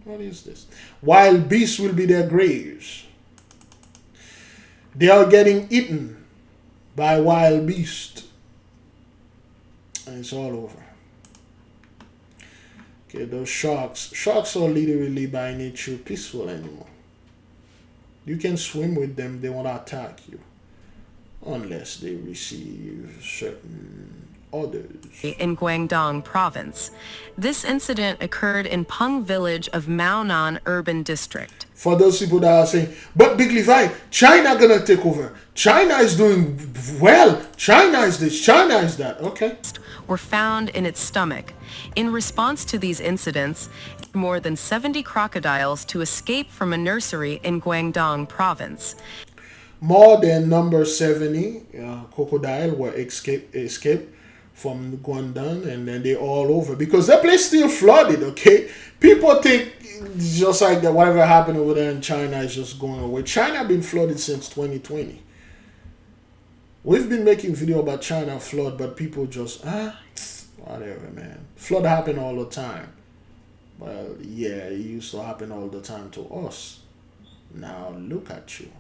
What is this? Wild beasts will be their graves. They are getting eaten by wild beasts. And it's all over. Okay, those sharks. Sharks are literally by nature peaceful animal. You can swim with them, they won't attack you. Unless they receive certain orders. In Guangdong province. This incident occurred in Peng village of Maonan urban district. For those people that are saying, but Big Levi, China gonna take over. China is doing well. China is this, China is that. Okay. Were found in its stomach. In response to these incidents, more than 70 crocodiles to escape from a nursery in Guangdong province. More than number 70 crocodile were escaped from Guangdong, and then they all over because that place still flooded. Okay, people think just like that whatever happened over there in China is just going away. China been flooded since 2020. We've been making video about China flood, but people just whatever, man. Flood happen all the time. Well, yeah, it used to happen all the time to us. Now look at you.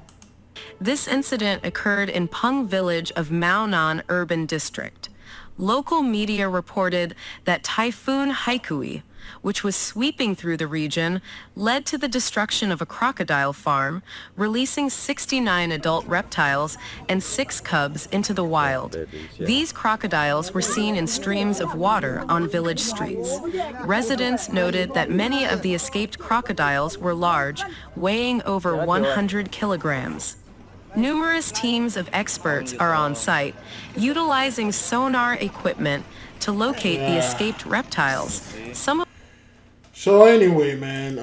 This incident occurred in Peng village of Maonan urban district. Local media reported that Typhoon Haikui, which was sweeping through the region, led to the destruction of a crocodile farm, releasing 69 adult reptiles and 6 cubs into the wild. These crocodiles were seen in streams of water on village streets. Residents noted that many of the escaped crocodiles were large, weighing over 100 kilograms. Numerous teams of experts are on site, utilizing sonar equipment to locate the escaped reptiles. So anyway, man,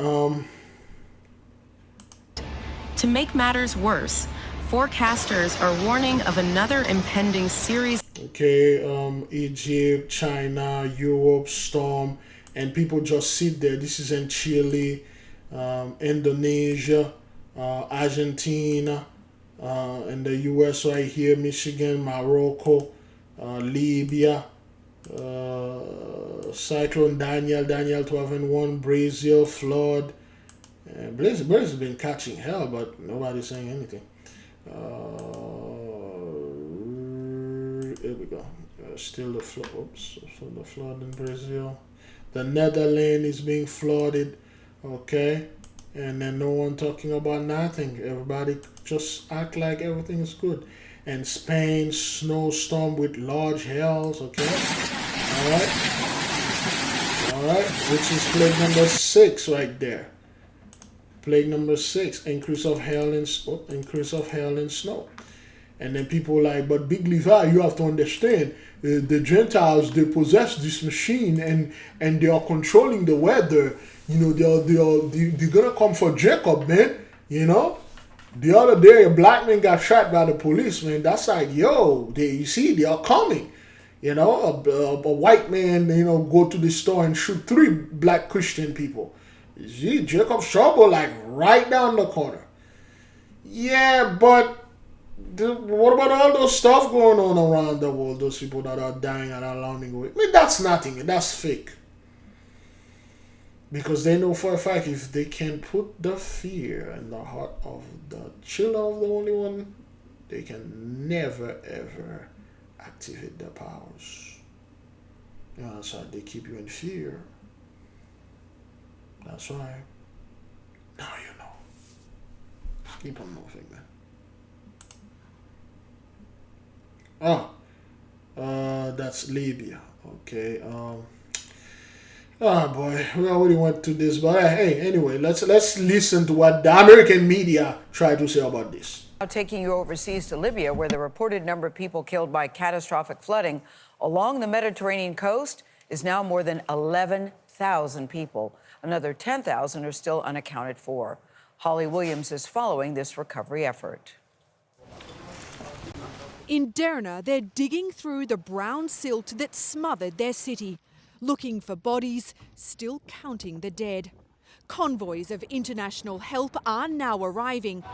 To make matters worse, forecasters are warning of another impending series. Okay, Egypt, China, Europe, storm, and people just sit there. This is in Chile, Indonesia, Argentina, in the US right here, Michigan, Morocco, Libya, Cyclone Daniel 12-1, Brazil, flood. Brazil has been catching hell, but nobody's saying anything. Here we go. Still the flood. Oops, so the flood in Brazil. The Netherlands is being flooded. Okay. And then no one talking about nothing. Everybody just act like everything is good. And Spain, snowstorm with large hails. Okay. Alright. Which is plague number 6 right there. Plague number 6. Increase of hail and snow. And then people like, but Big Levi, you have to understand, the Gentiles, they possess this machine and they are controlling the weather. You know, they're gonna come for Jacob, man. You know, the other day a black man got shot by the police, man. That's like, yo, you see, they are coming. You know, a white man, you know, go to the store and shoot 3 black Christian people. You see, Jacob's trouble, like right down the corner. Yeah, but what about all those stuff going on around the world? Those people that are dying and alarming away. I mean, that's nothing. That's fake. Because they know for a fact if they can put the fear in the heart of the children of the Holy One, they can never ever activate their powers. You know, that's why they keep you in fear. That's why. Now you know. Just keep on moving, man. That's Libya. Okay. Oh boy, we already went to this, but hey, anyway, let's listen to what the American media tried to say about this. Now taking you overseas to Libya, where the reported number of people killed by catastrophic flooding along the Mediterranean coast is now more than 11,000 people. Another 10,000 are still unaccounted for. Holly Williams is following this recovery effort. In Derna, they're digging through the brown silt that smothered their city, looking for bodies, still counting the dead. Convoys of international help are now arriving.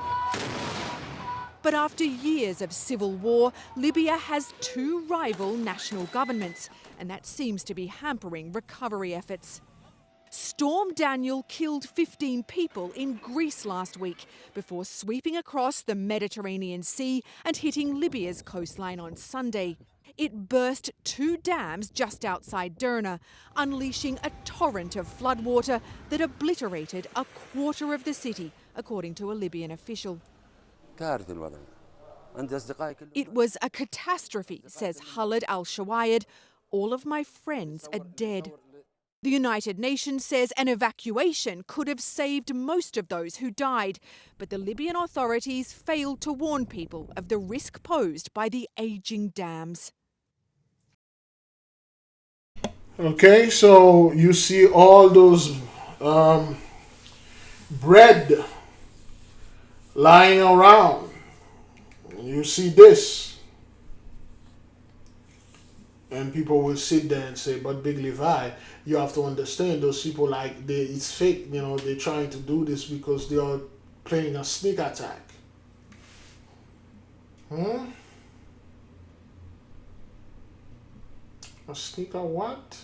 But after years of civil war, Libya has 2 rival national governments, and that seems to be hampering recovery efforts. Storm Daniel killed 15 people in Greece last week before sweeping across the Mediterranean Sea and hitting Libya's coastline on Sunday. It burst 2 dams just outside Derna, unleashing a torrent of floodwater that obliterated a quarter of the city, according to a Libyan official. It was a catastrophe, says Khalid al-Shawayed. All of my friends are dead. The United Nations says an evacuation could have saved most of those who died, but the Libyan authorities failed to warn people of the risk posed by the aging dams. Okay, so you see all those bread lying around. You see this. And people will sit there and say, but Big Levi, you have to understand those people, like, it's fake, you know, they're trying to do this because they are playing a sneak attack. A sneaker what?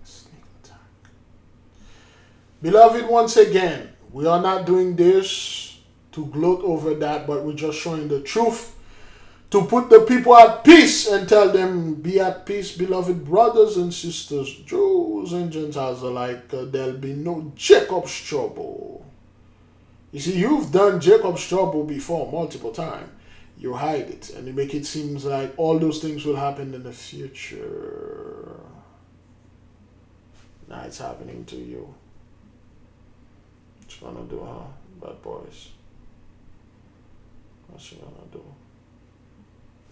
Sneak attack. Beloved, once again, we are not doing this to gloat over that, but we're just showing the truth to put the people at peace and tell them, be at peace, beloved brothers and sisters, Jews and Gentiles alike. There'll be no Jacob's trouble. You see, you've done Jacob's trouble before multiple times. You hide it and you make it seem like all those things will happen in the future. Now it's happening to you. What you gonna do, huh, bad boys? What you gonna do?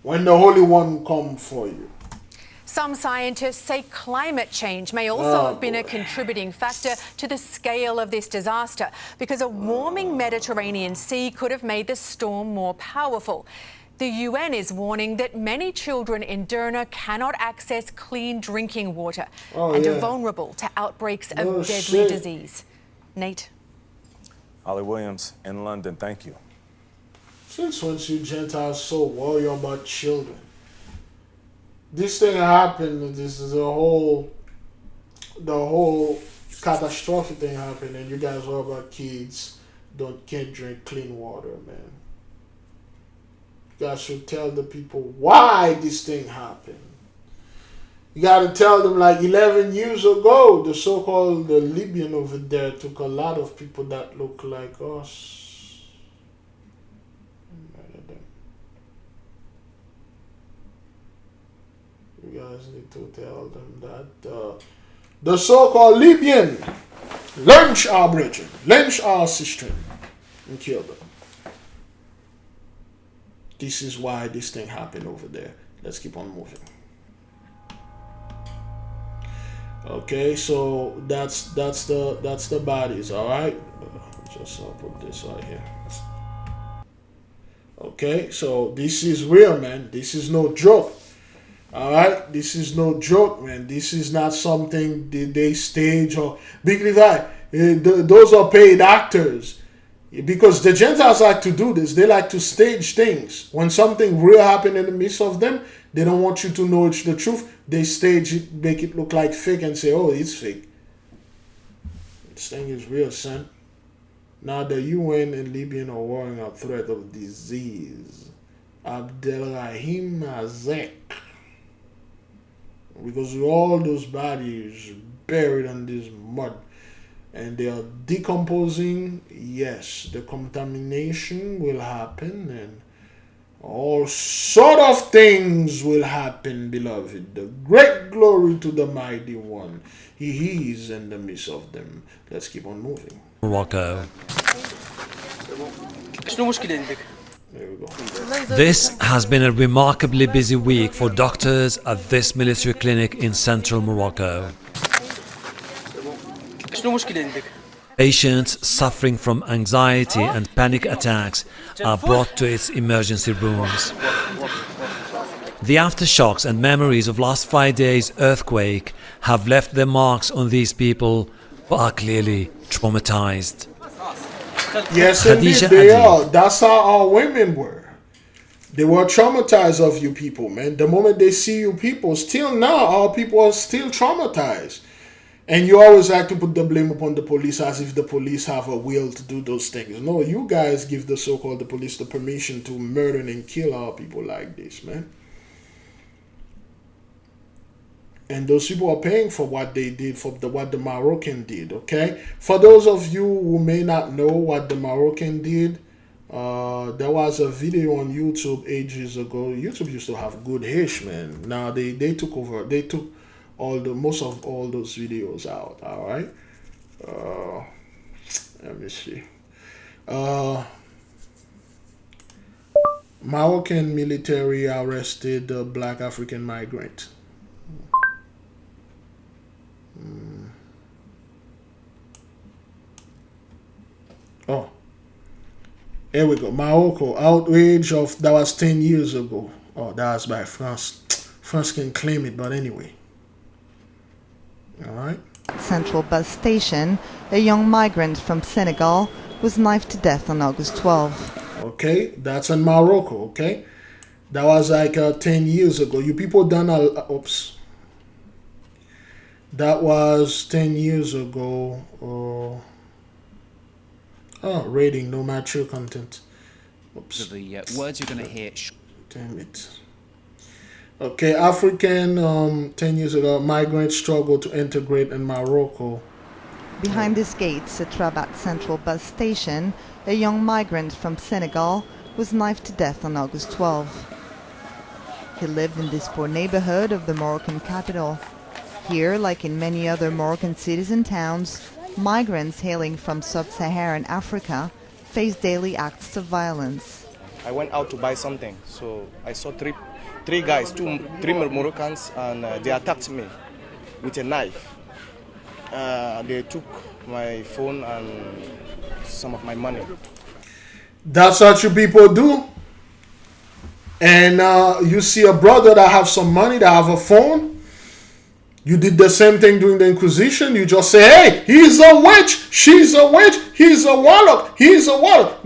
When the Holy One come for you. Some scientists say climate change may also have been a contributing factor to the scale of this disaster, because a warming Mediterranean Sea could have made the storm more powerful. The UN is warning that many children in Derna cannot access clean drinking water and are vulnerable to outbreaks of deadly disease. Nate? Ollie Williams in London, thank you. Since once you Gentiles so worry about children? This thing happened, this is the whole catastrophic thing happened, and you guys worry about kids can't drink clean water, man. You guys should tell the people why this thing happened. You gotta tell them, like 11 years ago, the so-called Libyan over there took a lot of people that look like us. You guys need to tell them that the so-called Libyan lynch our brethren, lynch our sister, and kill them. This is why this thing happened over there. Let's keep on moving. Okay, so that's the bodies. All right, just put this right here. Okay, so this is real, man. This is no joke. All right, this is no joke, man. This is not something they stage or Big Levi. Those are paid actors, because the Gentiles like to do this. They like to stage things. When something real happens in the midst of them, they don't want you to know it's the truth. They stage it, make it look like fake, and say, "Oh, it's fake." This thing is real, son. Now the UN and Libyan are warring a threat of disease. Abdelrahim Azek. Because all those bodies buried in this mud and they are decomposing, yes, the contamination will happen and all sort of things will happen, beloved. The great glory to the mighty one. He is in the midst of them. Let's keep on moving. Morocco. There we go. This has been a remarkably busy week for doctors at this military clinic in central Morocco. Patients suffering from anxiety and panic attacks are brought to its emergency rooms. The aftershocks and memories of last Friday's earthquake have left their marks on these people who are clearly traumatized. Yes, indeed, they are. That's how our women were. They were traumatized of you people, man. The moment they see you people, still now, our people are still traumatized. And you always like to put the blame upon the police as if the police have a will to do those things. No, you guys give the so-called the police the permission to murder and kill our people like this, man. And those people are paying for what they did, for what the Moroccan did, okay? For those of you who may not know what the Moroccan did, there was a video on YouTube ages ago. YouTube used to have good hish, man. Now they took over. They took most of all those videos out. All right. Let me see. Moroccan military arrested a black African migrant. Oh, here we go. Morocco, outrage of, that was 10 years ago. Oh, that was by France. France can claim it, but anyway. All right. At Central Bus Station, a young migrant from Senegal was knifed to death on August 12. Okay, that's in Morocco, okay? That was like 10 years ago. You people done oops. That was 10 years ago. Rating, no mature content. Oops. So the words you're going to hear. Damn it. Okay, African, 10 years ago, migrants struggled to integrate in Morocco. Behind these gates at Rabat Central Bus Station, a young migrant from Senegal was knifed to death on August 12. He lived in this poor neighborhood of the Moroccan capital. Here, like in many other Moroccan cities and towns, migrants hailing from sub-Saharan Africa face daily acts of violence. I went out to buy something, so I saw three guys, three Moroccans, and they attacked me with a knife. They took my phone and some of my money. That's what you people do. And you see a brother that have some money, that have a phone. You did the same thing during the Inquisition. You just say, hey, he's a witch, she's a witch, he's a warlock, he's a warlock.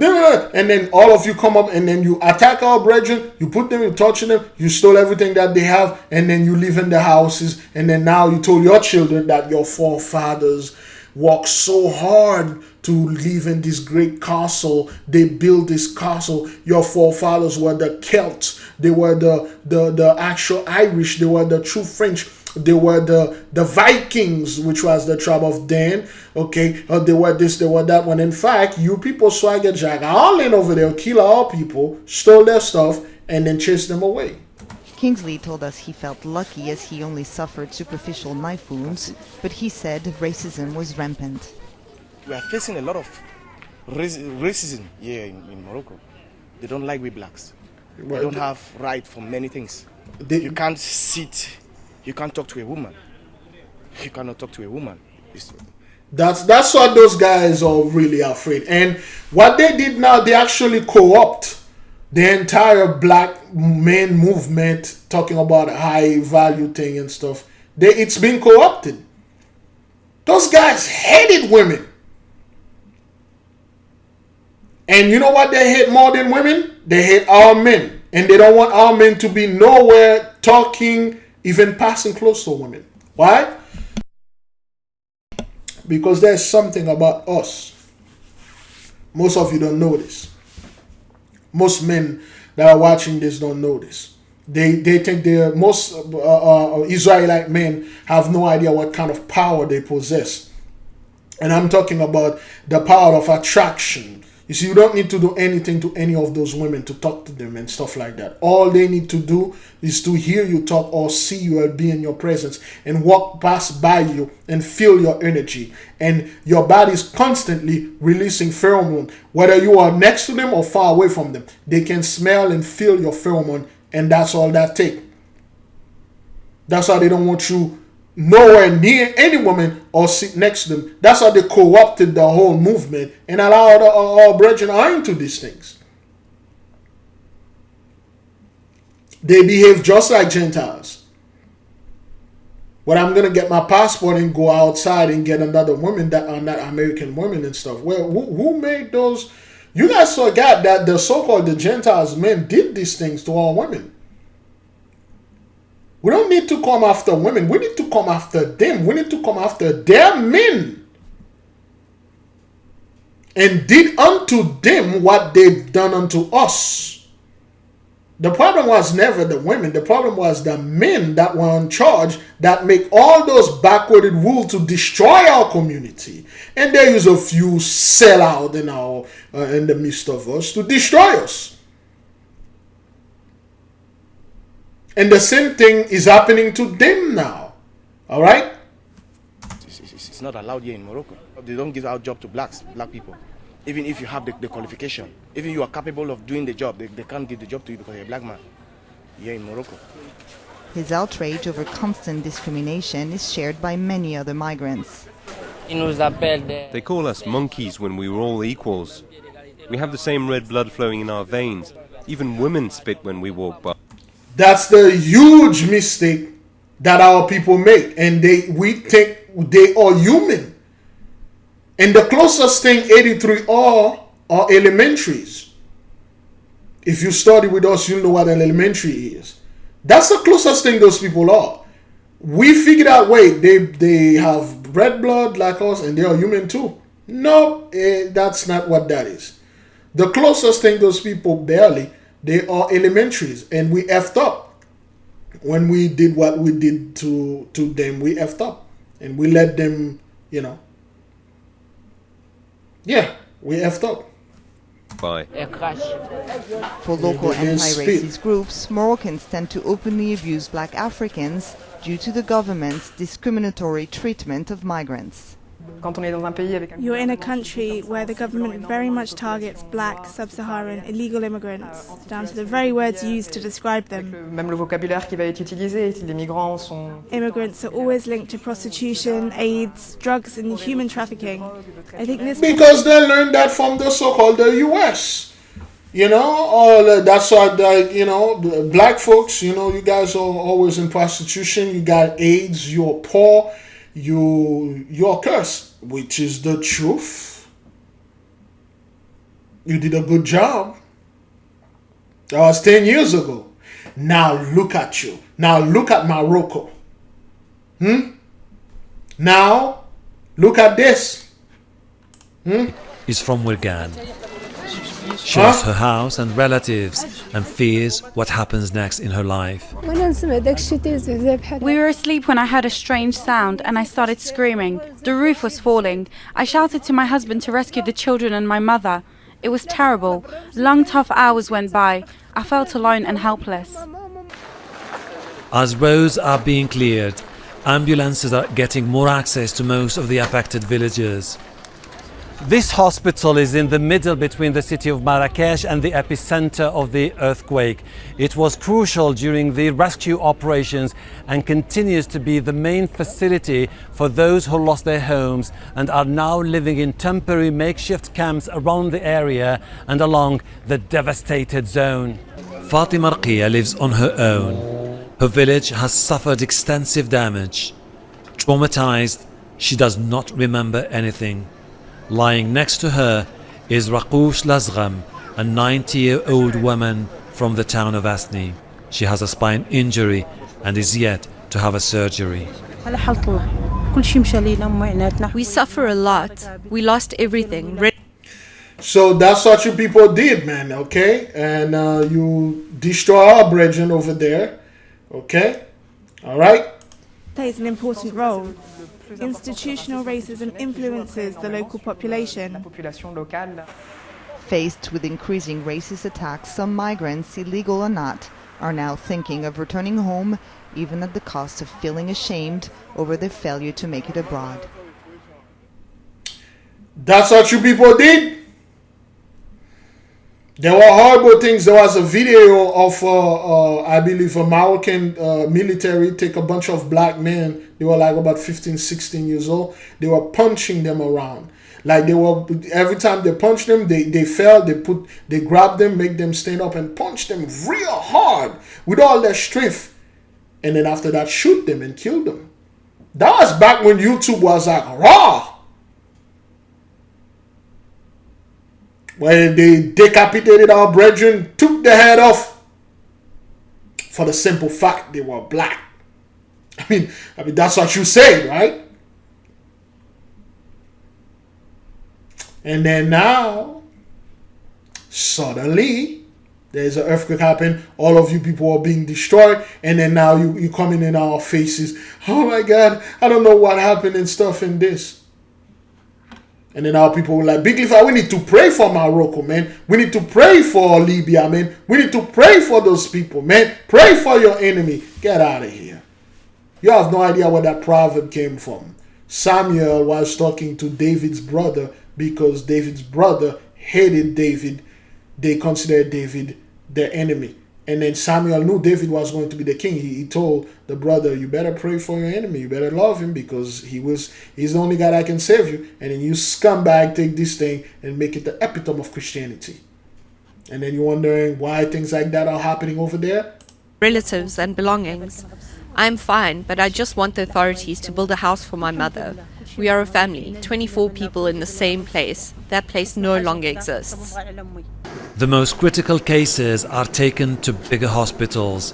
And then all of you come up and then you attack our brethren, you put them, you torture them, you stole everything that they have, and then you live in the houses. And then now you told your children that your forefathers worked so hard to live in this great castle. They built this castle. Your forefathers were the Celts. They were the actual Irish. They were the true French. They were the Vikings, which was the tribe of Dan. Okay, they were this, they were that one. In fact, you people swagger jack all in over there, kill all people, stole their stuff, and then chased them away. Kingsley told us he felt lucky as he only suffered superficial knife wounds, but he said racism was rampant. We are facing a lot of racism here in Morocco. They don't like we blacks. We don't have right for many things. You can't sit. You can't talk to a woman. You cannot talk to a woman. That's what those guys are really afraid. And what they did now, they actually co-opt the entire black men movement, talking about high value thing and stuff. It's been co-opted. Those guys hated women. And you know what they hate more than women? They hate our men. And they don't want our men to be nowhere talking, even passing close to women. Why? Because there's something about us. Most of you don't know this. Most men that are watching this don't know this. They think most Israelite men have no idea what kind of power they possess. And I'm talking about the power of attraction. You see, you don't need to do anything to any of those women to talk to them and stuff like that. All they need to do is to hear you talk or see you or be in your presence and walk past by you and feel your energy. And your body is constantly releasing pheromone. Whether you are next to them or far away from them, they can smell and feel your pheromone, and that's all that takes. That's why they don't want you nowhere near any woman or sit next to them. That's how they co-opted the whole movement and allowed our brethren into these things. They behave just like Gentiles. But I'm going to get my passport and go outside and get another woman that are not American women and stuff. Well, who made those You guys forgot that the so-called the Gentiles men did these things to all women. We don't need to come after women. We need to come after them. We need to come after their men. And did unto them what they've done unto us. The problem was never the women. The problem was the men that were in charge that make all those backwarded rules to destroy our community. And there is a few sellout in the midst of us to destroy us. And the same thing is happening to them now. All right? It's not allowed here in Morocco. They don't give out job to black people. Even if you have the qualification, even you are capable of doing the job, they can't give the job to you because you're a black man here in Morocco. His outrage over constant discrimination is shared by many other migrants. They call us monkeys when we were all equals. We have the same red blood flowing in our veins. Even women spit when we walk by. That's the huge mistake that our people make. And we think they are human. And the closest thing 83 are elementaries. If you study with us, you know what an elementary is. That's the closest thing those people are. We figured out, wait, they have red blood like us and they are human too. No, that's not what that is. The closest thing those people barely, they are elementaries. And we effed up. When we did what we did to them, we effed up. And we let them, yeah, we effed up. Bye. For local anti-racist groups, Moroccans tend to openly abuse black Africans due to the government's discriminatory treatment of migrants. You're in a country where the government very much targets black, sub-Saharan, illegal immigrants, down to the very words used to describe them. Immigrants are always linked to prostitution, AIDS, drugs and human trafficking. I think this because they learned that from the so-called the US. That's why black folks, you guys are always in prostitution, you got AIDS, you're poor, you're cursed, which is the truth. You did a good job. That was 10 years ago. Now look at you. Now look at Morocco. Now look at this. Is from Wirgan. She lost her house and relatives and fears what happens next in her life. We were asleep when I heard a strange sound and I started screaming. The roof was falling. I shouted to my husband to rescue the children and my mother. It was terrible. Long, tough hours went by. I felt alone and helpless. As roads are being cleared, ambulances are getting more access to most of the affected villages. This hospital is in the middle between the city of Marrakesh and the epicenter of the earthquake. It was crucial during the rescue operations and continues to be the main facility for those who lost their homes and are now living in temporary makeshift camps around the area and along the devastated zone. Fatima Rqia lives on her own. Her village has suffered extensive damage. Traumatized, she does not remember anything. Lying next to her is Raqoush Lazgham, a 90-year-old woman from the town of Asni. She has a spine injury and is yet to have a surgery. We suffer a lot. We lost everything. So that's what you people did, man, okay? And you destroy our brethren over there, okay? All right? plays an important role. Institutional racism influences the local population. Faced with increasing racist attacks, some migrants, illegal or not, are now thinking of returning home, even at the cost of feeling ashamed over their failure to make it abroad. That's what you people did? There were horrible things. There was a video of, I believe, a Moroccan military take a bunch of black men. They were like about 15, 16 years old. They were punching them around. Like they were, every time they punched them, they fell, they grabbed them, make them stand up and punch them real hard with all their strength. And then after that, shoot them and kill them. That was back when YouTube was like raw. where they decapitated our brethren, took the head off for the simple fact they were black. I mean that's what you say, right? And then now, suddenly, there's an earthquake happen. All of you people are being destroyed, and then now you coming in our faces. Oh my God, I don't know what happened and stuff in this. And then our people were like, Big Levi, we need to pray for Morocco, man. We need to pray for Libya, man. We need to pray for those people, man. Pray for your enemy. Get out of here. You have no idea where that proverb came from. Samuel was talking to David's brother because David's brother hated David. They considered David their enemy. And then Samuel knew David was going to be the king. He told the brother, you better pray for your enemy. You better love him because he's the only God that can save you. And then you scumbag take this thing and make it the epitome of Christianity. And then you're wondering why things like that are happening over there? Relatives and belongings. I'm fine, but I just want the authorities to build a house for my mother. We are a family, 24 people in the same place. That place no longer exists. The most critical cases are taken to bigger hospitals.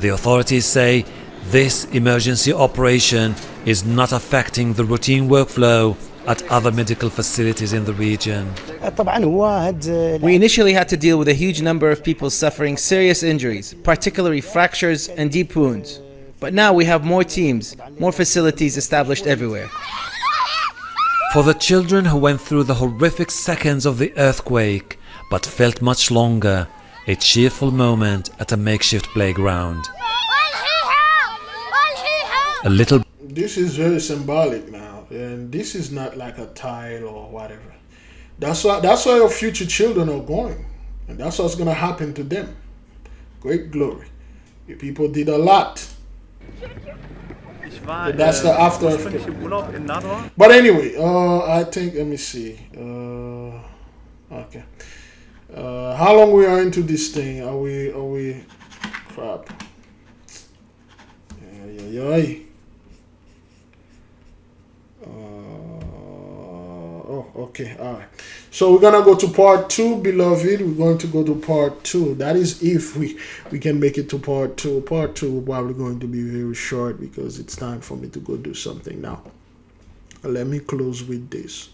The authorities say this emergency operation is not affecting the routine workflow at other medical facilities in the region. We initially had to deal with a huge number of people suffering serious injuries, particularly fractures and deep wounds. But now we have more teams, more facilities established everywhere. For the children who went through the horrific seconds of the earthquake, but felt much longer, a cheerful moment at a makeshift playground. A little. This is very symbolic now, and this is not like a tile or whatever. That's why your future children are going, and that's what's gonna happen to them. Great glory. You people did a lot. But that's the after effect. But anyway, I think, let me see. Okay. How long we are into this thing? Are we crap? Yeah. Oh, okay, all right. So we're gonna go to part 2, beloved. We're going to go to part 2. That is if we can make it to part 2. Part 2 is probably going to be very short because it's time for me to go do something now. Let me close with this.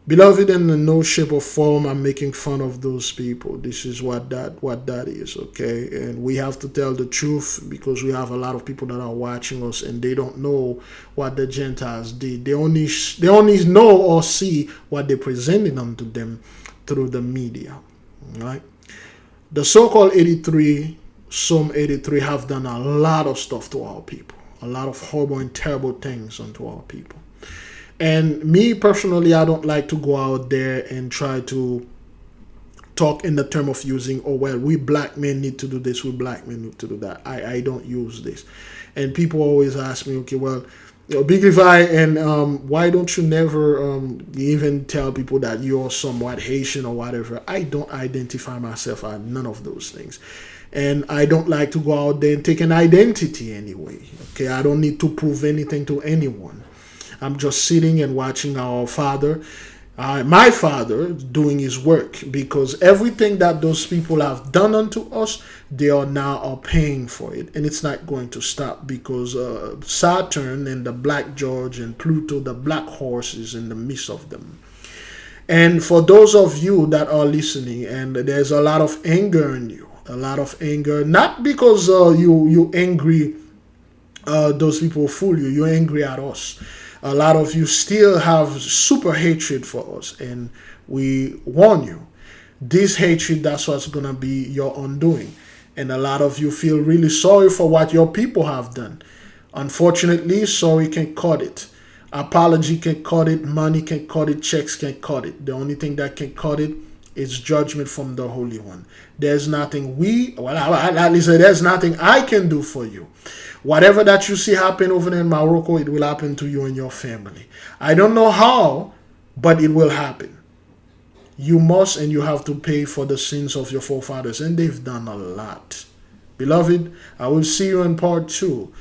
Beloved, in no shape or form I'm making fun of those people. This is what that is, okay? And we have to tell the truth because we have a lot of people that are watching us and they don't know what the Gentiles did. They only know or see what they presented unto them through the media, right? The so-called 83, Psalm 83 have done a lot of stuff to our people. A lot of horrible and terrible things unto our people. And me personally, I don't like to go out there and try to talk in the term of using, oh, well, we black men need to do this, we black men need to do that. I don't use this. And people always ask me, okay, well, Big Levi, and why don't you never even tell people that you're somewhat Haitian or whatever? I don't identify myself as none of those things. And I don't like to go out there and take an identity anyway. Okay, I don't need to prove anything to anyone. I'm just sitting and watching our father, my father, doing his work, because everything that those people have done unto us, they are now paying for it. And it's not going to stop because Saturn and the Black George and Pluto, the black horse, is in the midst of them. And for those of you that are listening, and there's a lot of anger in you, a lot of anger, not because you angry, those people fool you, you're angry at us. A lot of you still have super hatred for us, and we warn you. This hatred, that's what's going to be your undoing. And a lot of you feel really sorry for what your people have done. Unfortunately, sorry can't cut it. Apology can't cut it. Money can't cut it. Checks can't cut it. The only thing that can cut it is judgment from the Holy One. There's nothing at least there's nothing I can do for you. Whatever that you see happen over there in Morocco, it will happen to you and your family. I don't know how, but it will happen. You must and you have to pay for the sins of your forefathers, and they've done a lot. Beloved, I will see you in part 2.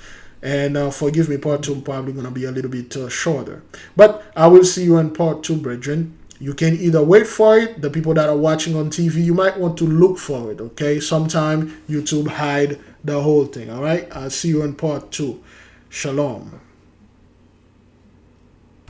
And forgive me, part 2 probably going to be a little bit shorter. But I will see you in part 2, brethren. You can either wait for it. The people that are watching on TV, you might want to look for it, okay? Sometime YouTube hide the whole thing, all right? I'll see you in part 2. Shalom.